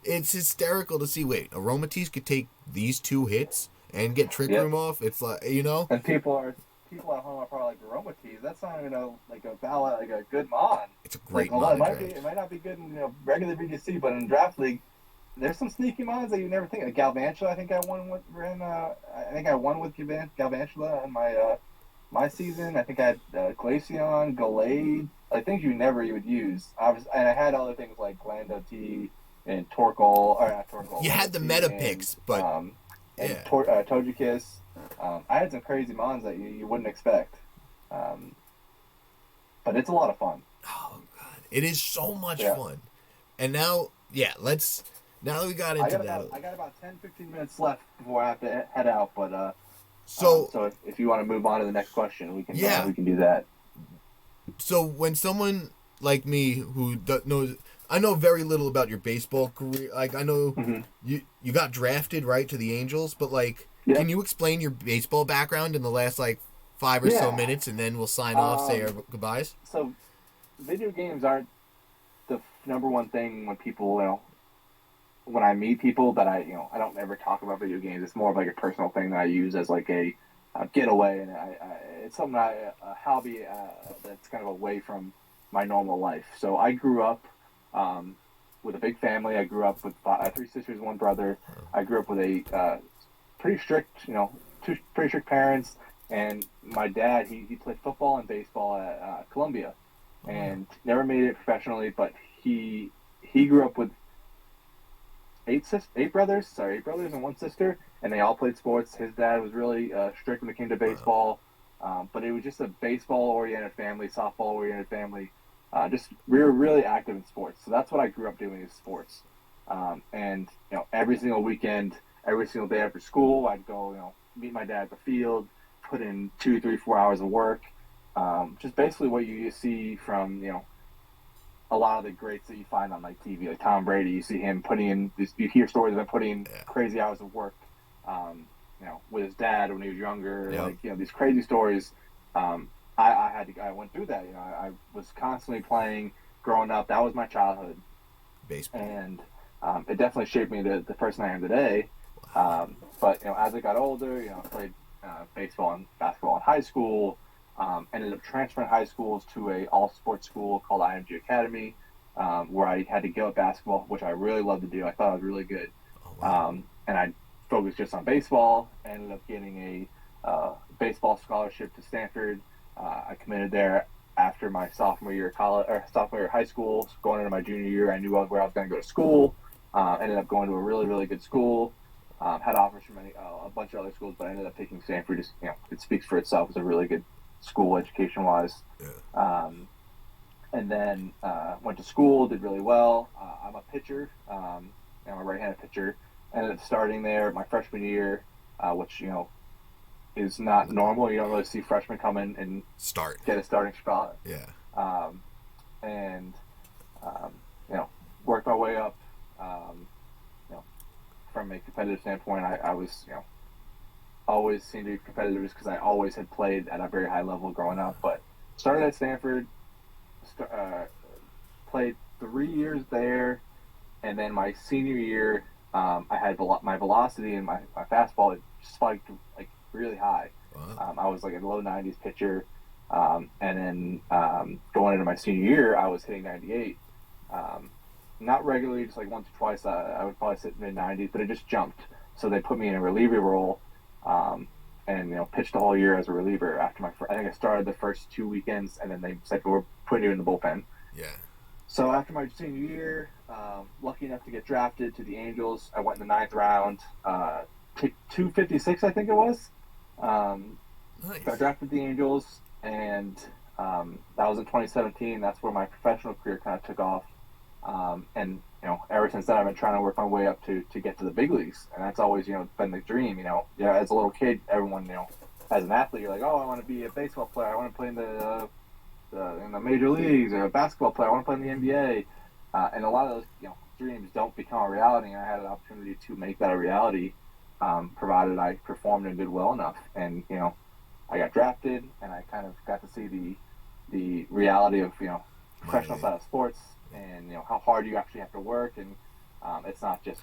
it's hysterical to see. Wait, Aromatisse could take these 2 hits and get Trick Yep. Room off. It's like, you know, And people at home are probably like aroma teas. That's not even like a ballot, like a good mon. it's a Like, great well, it mono might be, draft. it might not be good in regular BGC, but in draft league, there's some sneaky mons that you never think. Like Galvantula, I think I won with I think I won with Galvantula in my season. I think I had Glaceon, Gallade, like things you never would use. And I had other things like Glando T and Torkoal, or not Torkoal, You Lando had the T meta picks, but and yeah. Togekiss. I had some crazy mons that you wouldn't expect. Um, but it's a lot of fun. Oh god, it is so much Yeah. fun. And now, yeah, let's. Now that we got into that, I got about 10, 15 minutes left before I have to head out. But so so if you want to move on to the next question, yeah, we can do that. so when someone like me who knows, I know very little about your baseball career. Like I know Mm-hmm. you got drafted right to the Angels, but like, Yeah. can you explain your baseball background in the last like 5 or so minutes, and then we'll sign off, say our Um, goodbyes. so video games aren't the number one thing when people when I meet people that I don't ever talk about video games. It's more of like a personal thing that I use as like a getaway, and it's something a hobby that's kind of away from my normal life. So I grew up um, with a big family. I grew up with 3 sisters, 1 brother. I grew up with a pretty strict, two pretty strict parents, and my dad he played football and baseball at Columbia, Oh, wow. and never made it professionally, but he grew up with 8 brothers and 1 sister, and they all played sports. His dad was really strict when it came to Wow. baseball, but it was just a baseball-oriented family, softball-oriented family. Just we were really active in sports, so that's what I grew up doing is sports. And every single weekend, every single day after school, I'd go meet my dad at the field, put in 2, 3, 4 hours of work. Just basically what you see from a lot of the greats that you find on like TV, like Tom Brady. You see him putting in this. You hear stories of him putting in Yeah. crazy hours of work. With his dad when he was younger. Yep. Like these crazy stories. I went through that. I was constantly playing growing up. That was my childhood, Baseball. and it definitely shaped me to the person I am today. Wow. But as I got older, I played baseball and basketball in high school. Ended up transferring high schools to a all sports school called IMG Academy, where I had to give up basketball, which I really loved to do. I thought I was really good, Oh wow. and I focused just on baseball. Ended up getting a baseball scholarship to Stanford. I committed there after my sophomore year of college or sophomore year of high school. So going into my junior year, I knew where I was going to go to school. Ended up going to a really really good school. Had offers from a bunch of other schools, but I ended up taking Stanford. Just it speaks for itself. It's a really good school education wise. Yeah. And then went to school, did really well. I'm a pitcher. I'm a right-handed pitcher. Ended up starting there my freshman year, which is not normal. You don't really see freshmen come in and Start. get a starting spot. Yeah. Um, and um, you know, worked my way up. Um, you know, from a competitive standpoint, I was always seemed to be competitive just because I always had played at a very high level growing up. But started at Stanford, uh, played 3 years there, and then my senior year, I had my velocity and my fastball it spiked like really high. Wow. I was like a low 90s pitcher, and then going into my senior year, I was hitting 98. Um, Not regularly, just like once or twice. I would probably sit mid 90s, but it just jumped. So they put me in a reliever role, um, and pitched the whole year as a reliever. After I think I started the first 2 weekends, and then they said we're putting you in the bullpen. Yeah. So after my senior year, lucky enough to get drafted to the Angels. I went in the ninth round, pick 256, I think it was. Got Nice. drafted to the Angels, and that was in 2017. That's where my professional career kind of took off. And ever since then, I've been trying to work my way up to get to the big leagues, and that's always been the dream. As a little kid, everyone as an athlete, you're like, oh, I want to be a baseball player. I want to play in the major leagues, or a basketball player. I want to play in the NBA. And a lot of those dreams don't become a reality. And I had an opportunity to make that a reality, provided I performed and did well enough. And I got drafted, and I kind of got to see the reality of professional side of sports, and how hard you actually have to work, and it's not just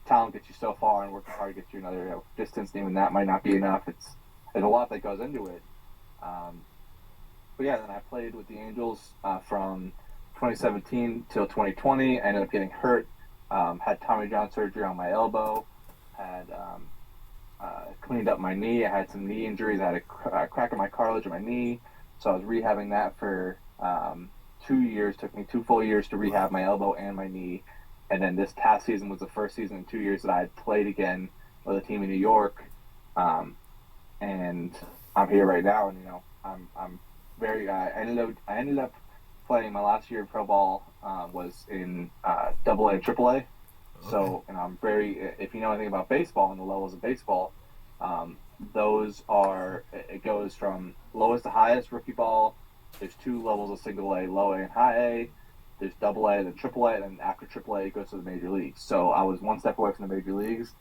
talent gets you so far, and working hard gets you another distance. Even that might not be enough. There's a lot that goes into it. But yeah, then I played with the Angels from 2017 till 2020. I ended up getting hurt. Had Tommy John surgery on my elbow. Had cleaned up my knee. I had some knee injuries. I had a crack in my cartilage in my knee. So I was rehabbing that for 2 years. Took me 2 full years to rehab my elbow and my knee. And then this past season was the first season in 2 years that I had played again with a team in New York. And I'm here right now, and I'm very. I ended up playing my last year of pro ball was in Double A and Triple A. So, and I'm very. If you know anything about baseball and the levels of baseball, those are. It goes from lowest to highest rookie ball. There's 2 levels of single A, low A and high A. There's Double A, then Triple A, and then after Triple A, it goes to the major leagues. So I was one step away from the major leagues,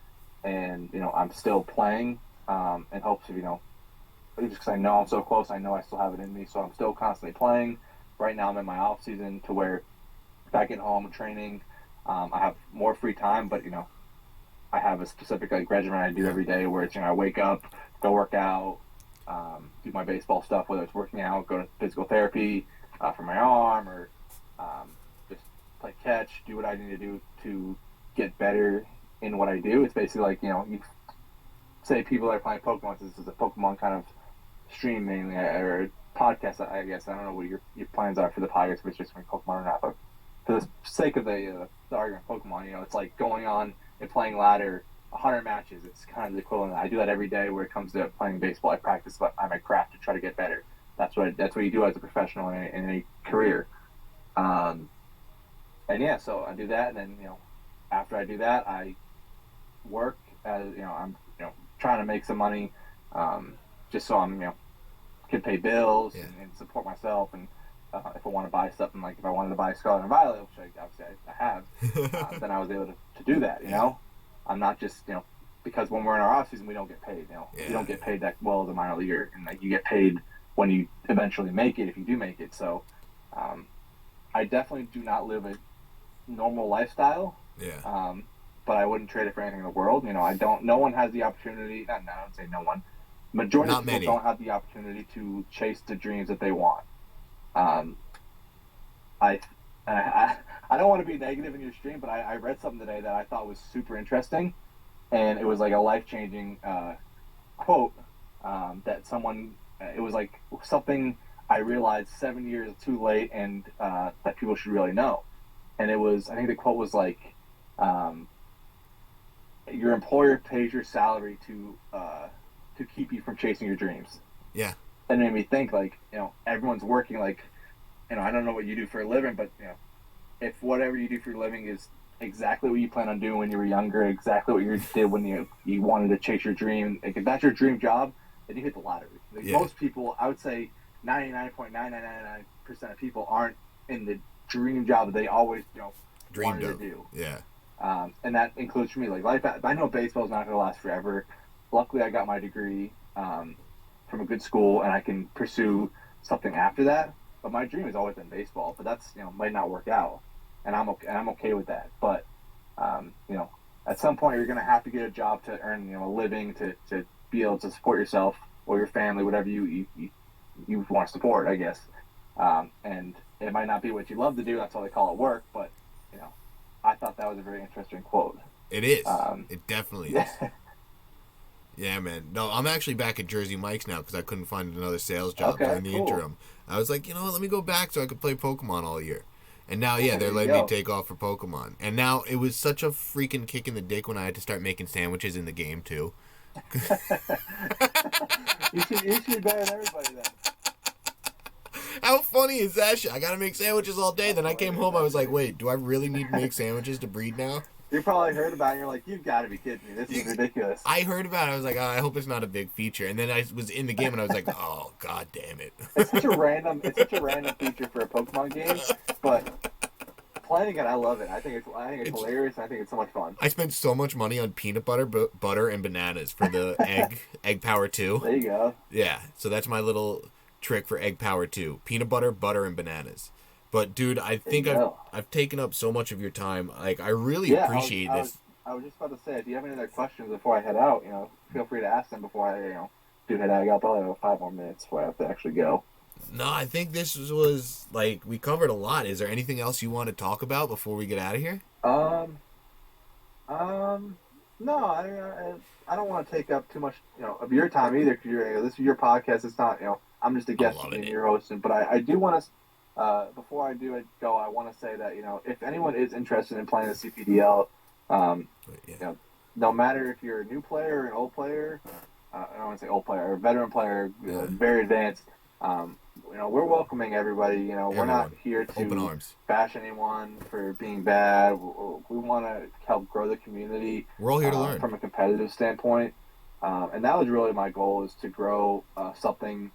and I'm still playing in hopes of just because I know I'm so close, I know I still have it in me, so I'm still constantly playing. Right now I'm in my off season to where if I get home and training, I have more free time, but I have a specific regimen I do every day where it's I wake up, go work out, do my baseball stuff, whether it's working out, go to physical therapy for my arm, or just play catch, do what I need to do to get better in what I do. It's basically like you say people that are playing Pokemon, so this is a Pokemon kind of stream mainly, or podcast, I guess. I don't know what your plans are for the podcast, if it's just going to be Pokemon or not, but for the sake of the argument of Pokemon, it's like going on and playing ladder 100 matches. It's kind of the equivalent. I do that every day where it comes to playing baseball. I practice my craft to try to get better. That's what you do as a professional in a career. And yeah, so I do that, and then after I do that, I work as I'm trying to make some money, just so I'm can pay bills and support myself, and if I want to buy something, like if I wanted to buy Scarlet and Violet, which obviously I have, then I was able to do that. I'm not just because when we're in our off season we don't get paid. You don't get paid that well as a minor leaguer, and you get paid when you eventually make it, if you do make it. So I definitely do not live a normal lifestyle. But I wouldn't trade it for anything in the world. No one has the opportunity. I don't say no one. Majority of people don't have the opportunity to chase the dreams that they want. I don't want to be negative in your stream, but I read something today that I thought was super interesting, and it was like a life-changing quote that someone. It was like something I realized 7 years too late, and that people should really know. And it was, I think the quote was like, your employer pays your salary to keep you from chasing your dreams. Yeah. That made me think, like, everyone's working, like, I don't know what you do for a living, but if whatever you do for a living is exactly what you plan on doing when you were younger, exactly what you did when you wanted to chase your dream, like, if that's your dream job, then you hit the lottery. Like, most people, I would say 99.999% of people aren't in the dream job that they always wanted to do. And that includes for me, like, life. I know baseball is not going to last forever. Luckily, I got my degree from a good school, and I can pursue something after that. But my dream has always been baseball. But that's might not work out, and I'm okay with that. But at some point, you're going to have to get a job to earn a living to be able to support yourself or your family, whatever you want to support, I guess. And it might not be what you love to do. That's why they call it work. But I thought that was a very interesting quote. It is. It definitely is. Yeah, man. No, I'm actually back at Jersey Mike's now because I couldn't find another sales job during the interim. I was like, let me go back so I could play Pokemon all year. And now, they're letting me take off for Pokemon. And now it was such a freaking kick in the dick when I had to start making sandwiches in the game, too. You should be better than everybody then. How funny is that shit? I gotta make sandwiches all day. Then I came home, I was like, wait, do I really need to make sandwiches to breed now? You probably heard about it, and you're like, you've got to be kidding me. This is ridiculous. I heard about it. I was like, I hope it's not a big feature. And then I was in the game, and I was like, oh, god damn it. It's such a random feature for a Pokemon game, but playing it, I love it. I think it's hilarious. I think it's so much fun. I spent so much money on peanut butter, and bananas for the egg power 2. There you go. Yeah, so that's my little trick for egg power 2. Peanut butter, and bananas. But dude, I There you think go. I've taken up so much of your time. Like I really Yeah, appreciate this. I was just about to say, do you have any other questions before I head out? Feel free to ask them before I, do head out. I got probably 5 more minutes before I have to actually go. No, I think this was like we covered a lot. Is there anything else you want to talk about before we get out of here? Um, no, I don't want to take up too much, of your time either. Because this is your podcast. It's not, I'm just a I'm guest loving and it. you're hosting. But I do want to, before I do it go, I want to say that if anyone is interested in playing the CPDL, But yeah. no matter if you're a new player or an old player, I don't want to say old player or a veteran player, Yeah. very advanced. We're welcoming everybody. We're not Everyone. here Open to arms. bash anyone for being bad. We want to help grow the community We're all here to learn. from a competitive standpoint. And that was really my goal, is to grow something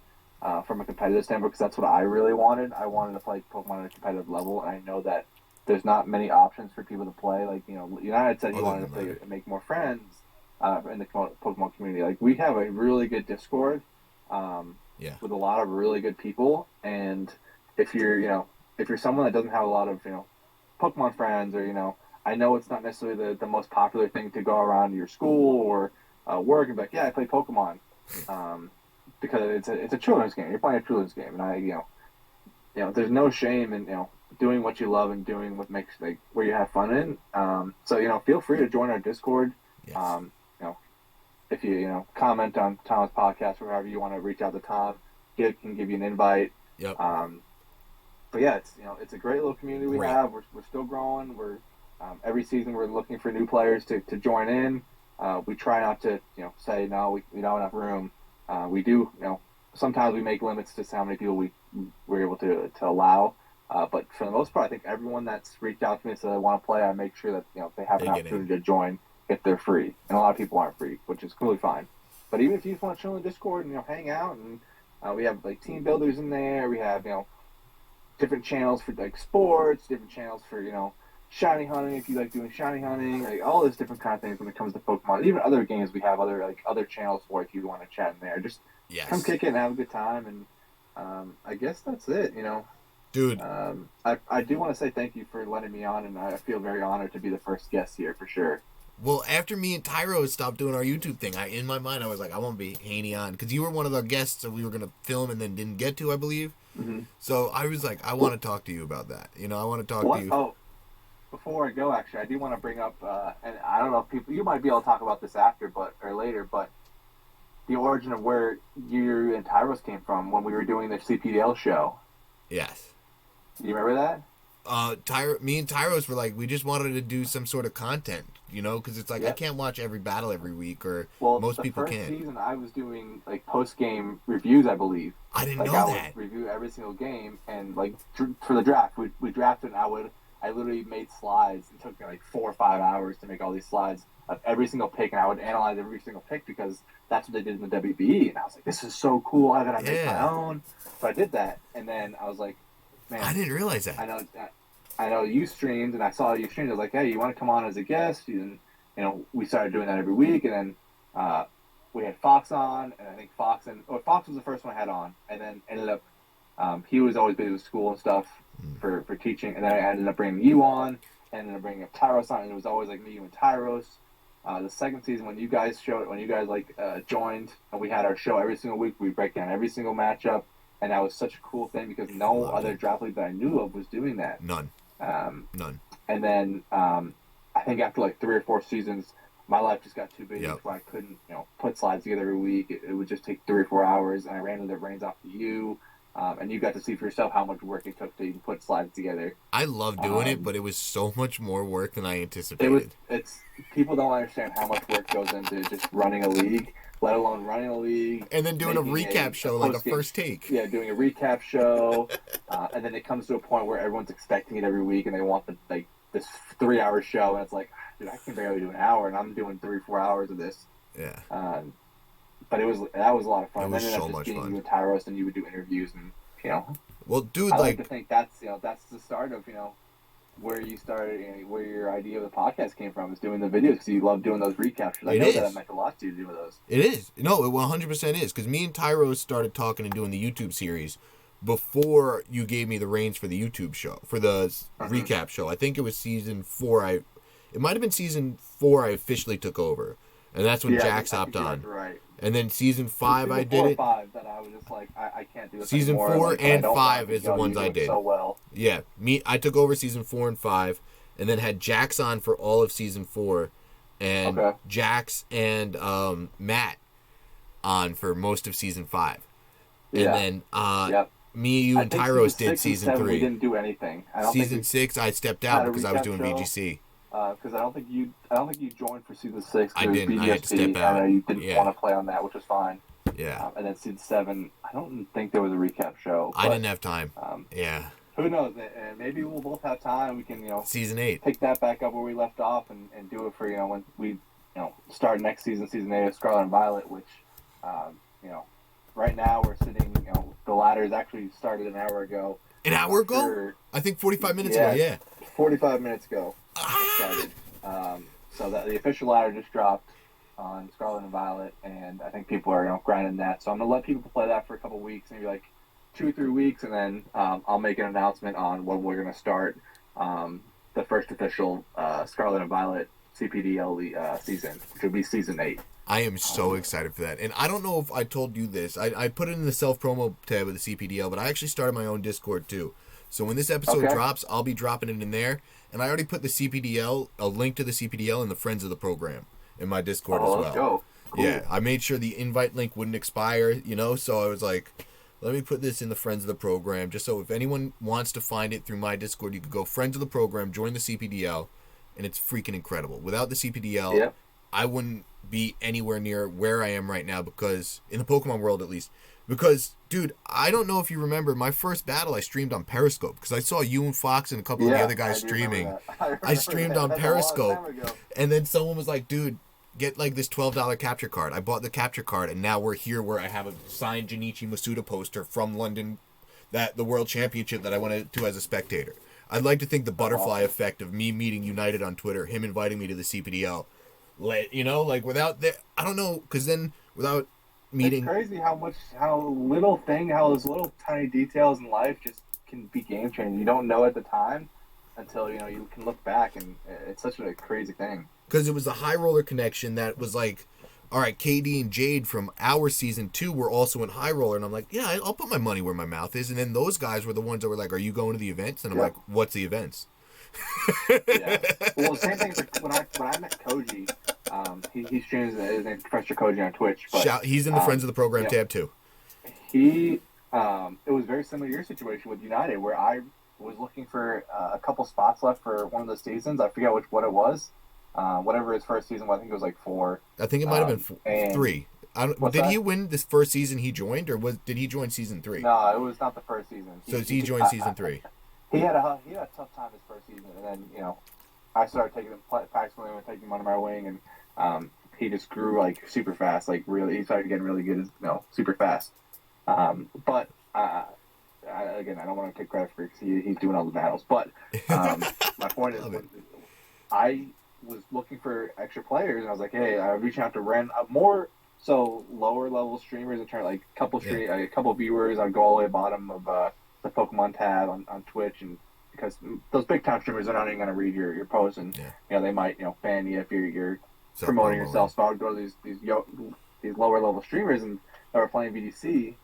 from a competitive standpoint, because that's what I really wanted. I wanted to play Pokemon at a competitive level, and I know that there's not many options for people to play. Like, United said he Other wanted to than play that. and make more friends in the Pokemon community. Like, we have a really good Discord Yeah. with a lot of really good people, and if you're someone that doesn't have a lot of Pokemon friends, or I know it's not necessarily the most popular thing to go around your school or work and be like, yeah, I play Pokemon, because it's a children's game. You're playing a children's game, and there's no shame in doing what you love and doing what makes, like, where you have fun in. So feel free to join our Discord. Yes. If you comment on Tom's podcast or however you want to reach out to Tom, he can give you an invite. Yep. But yeah, it's a great little community we Great. have. We're still growing. We're every season we're looking for new players to join in. We try not to say no, we don't have enough room. We do sometimes we make limits to how many people we're able to allow. But for the most part, I think everyone that's reached out to me and said they want to play, I make sure that they have an opportunity to join if they're free. And a lot of people aren't free, which is completely fine. But even if you just want to chill in the Discord and hang out, and we have like team builders in there, we have different channels for like sports, different channels for shiny hunting if you like doing shiny hunting, like all those different kind of things when it comes to Pokemon. Even other games, we have other channels for if you want to chat in there. Just come kick it and have a good time. And I guess that's it. Dude. I do want to say thank you for letting me on, and I feel very honored to be the first guest here for sure. Well, after me and Tyro stopped doing our YouTube thing, in my mind I was like, I want to be Haney on, because you were one of the guests that we were gonna film and then didn't get to, I believe. Mm-hmm. So I was like, I want to talk to you about that. I want to talk to you. Oh, before I go, actually, I do want to bring up, and I don't know if you might be able to talk about this or later, but the origin of where you and Tyros came from when we were doing the CPDL show. Yes. Do you remember that? Me and Tyros were like, we just wanted to do some sort of content, because it's like, I can't watch every battle every week, or most people can't. Well, the first season I was doing like post-game reviews, I believe. I didn't know that. I would review every single game, and like for the draft, we drafted, and I literally made slides. It took me like 4 or 5 hours to make all these slides of every single pick, and I would analyze every single pick because that's what they did in the WBE, and I was like, this is so cool, I gotta make my own. So I did that, and then I was like, man, I didn't realize that. I know you streamed, and I saw you streamed. I was like, hey, you want to come on as a guest? And we started doing that every week, and then we had Fox on, and I think Fox was the first one I had on, and then ended up he was always busy with school and stuff for teaching, and then I ended up bringing you on, and ended up bringing up Tyros on, and it was always like me, you, and Tyros. The second season, when you guys joined, and we had our show every single week, we break down every single matchup, and that was such a cool thing because no other draft league that I knew of was doing that. None. None. And then I think after like 3 or 4 seasons, my life just got too busy where I couldn't, put slides together every week. It would just take 3 or 4 hours, and I ran the reins off to you, and you got to see for yourself how much work it took to even put slides together. I love doing it, but it was so much more work than I anticipated. It's people don't understand how much work goes into just running a league, let alone running a league. And then doing a recap show, like a first take. Yeah, doing a recap show. And then it comes to a point where everyone's expecting it every week, and they want this 3-hour show, and it's like, dude, I can barely do an hour, and I'm doing 3 or 4 hours of this. Yeah. But that was a lot of fun. It was so much fun. You and Tyros, and you would do interviews, and Well, dude, I like to think that's the start of where you started, where your idea of the podcast came from, is doing the videos because you love doing those recaps. I know that meant a lot to you to do those. It is. No, it 100% is, because me and Tyros started talking and doing the YouTube series before you gave me the reins for the YouTube show, for the recap show. I think it was season 4. It might have been season 4 I officially took over. And that's when Jax hopped on. Right. And then season 5 I did it. 5 that I was just like, I can't do this season anymore. 4 like, and 5 is the ones I did. So well. Yeah, I took over season 4 and 5, and then had Jax on for all of season 4, and Jax and Matt on for most of season 5. And then me, you, and Tyros did season 3. We didn't do anything. Season 6, I stepped out because I was doing VGC. Because I don't think you joined for season 6. I didn't. I had to step out. I know you didn't want to play on that, which was fine. Yeah. And then season 7, I don't think there was a recap show. I didn't have time. Yeah. Who knows? Maybe we'll both have time. We can, season 8, pick that back up where we left off and do it for when we start next season, season 8 of Scarlet and Violet, which right now we're sitting. The ladders actually started an hour ago. An hour ago? I think 45 minutes ago. Yeah. 45 minutes ago. Started. So that the official ladder just dropped on Scarlet and Violet, and I think people are grinding that. So I'm gonna let people play that for a couple weeks, maybe like 2 or 3 weeks, and then I'll make an announcement on when we're gonna start the first official Scarlet and Violet CPDL season, which will be season 8. I am so excited for that. And I don't know if I told you this. I put it in the self-promo tab of the CPDL, but I actually started my own Discord too. So when this episode drops, I'll be dropping it in there. And I already put the CPDL, a link to the CPDL in the Friends of the Program in my Discord as well. Let's go. Cool. Yeah, I made sure the invite link wouldn't expire, so I was like, let me put this in the Friends of the Program, just so if anyone wants to find it through my Discord, you could go Friends of the Program, join the CPDL, and it's freaking incredible. Without the CPDL, I wouldn't be anywhere near where I am right now, because, in the Pokemon world at least, because, dude, I don't know if you remember, my first battle I streamed on Periscope, because I saw you and Fox and a couple of the other guys streaming. I streamed on Periscope, and then someone was like, dude, get like this $12 capture card. I bought the capture card, and now we're here where I have a signed Junichi Masuda poster from London, the World Championship that I went to as a spectator. I'd like to think the butterfly effect of me meeting United on Twitter, him inviting me to the CPDL, without that, I don't know, because then without meeting. It's crazy how those little tiny details in life just can be game changing. You don't know at the time until you can look back, and it's such a crazy thing. Because it was the High Roller connection that was like, all right, KD and Jade from our season 2 were also in High Roller, and I'm like, yeah, I'll put my money where my mouth is. And then those guys were the ones that were like, are you going to the events? And I'm like, what's the events? Well, the same thing is like when I met Koji, he streams his name Professor Koji on Twitch. But, he's in the Friends of the Program tab too. It was very similar to your situation with United, where I was looking for a couple spots left for one of the seasons. I forget what it was. Whatever his first season was, I think it was like 4. I think it might have been 3. Did he win this first season he joined, or did he join season 3? No, it was not the first season. He joined season 3. He had a tough time his first season, and then I started taking him practicing and taking him under my wing, and he just grew like super fast. Like really, he started getting really good, super fast. But again, I don't want to take credit for it because he's doing all the battles. But my point is, I was looking for extra players, and I was like, hey, I'm reaching out to more lower level streamers in terms like a couple viewers. I'd go all the way bottom of the Pokemon tab on Twitch, and because those big time streamers are not even going to read your posts, and they might ban you if you're promoting yourself. So I would go to these lower level streamers and that were playing VDC,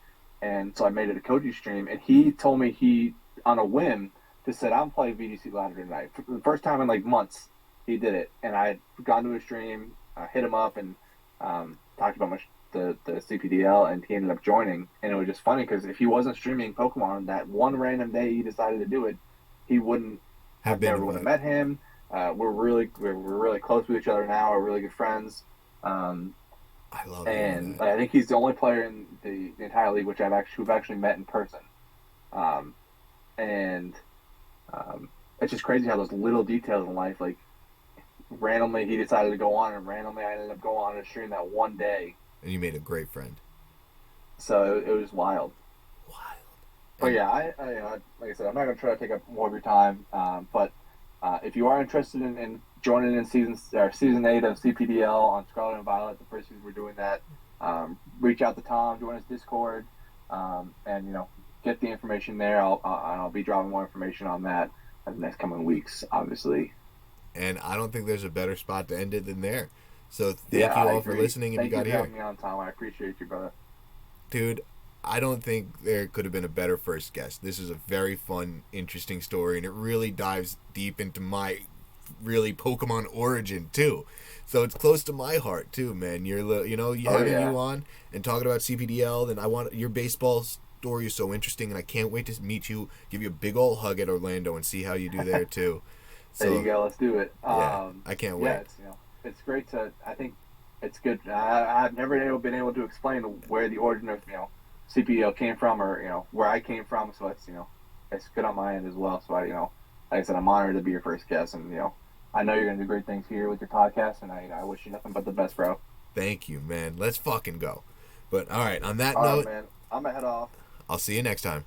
and so I made it a Koji stream, and he told me he on a whim just said, I'm playing VDC ladder tonight. For the first time in like months, he did it, and I had gone to his stream, hit him up, and talked about the CPDL, and he ended up joining. And it was just funny because if he wasn't streaming Pokemon that one random day he decided to do it, he wouldn't have never would have met him. We're really close with each other now. We're really good friends. I love it. And I think he's the only player in the entire league who've actually met in person. It's just crazy how those little details in life, like randomly he decided to go on, and randomly I ended up going on a stream that one day. And you made a great friend. So it was wild. But yeah, I like I said, I'm not going to try to take up more of your time. But if you are interested in joining in season 8 of CPDL on Scarlet and Violet, the first season we're doing that, reach out to Tom, join his Discord, and get the information there. I'll be dropping more information on that in the next coming weeks, obviously. And I don't think there's a better spot to end it than there. So Yeah, thank you I all for agree. listening if you Thank you got for here. having me on, Tom. I appreciate you, brother. Dude, I don't think there could have been a better first guest. This is a very fun, interesting story, and it really dives deep into my really Pokemon origin too. So it's close to my heart too, man. You Oh having yeah. you on and talking about CPDL, and I want your baseball story is so interesting, and I can't wait to meet you, give you a big old hug at Orlando, and see how you do there too. There you So go. Let's do it. yeah, I can't Yeah, wait. it's great to. I think it's good. I've never been able to explain where the origin of CPL came from, or where I came from. So it's good on my end as well. So like I said, I'm honored to be your first guest, and I know you're gonna do great things here with your podcast, and I wish you nothing but the best, bro. Thank you, man. Let's fucking go. But all right, on that All right, note, man. I'm gonna head off. I'll see you next time.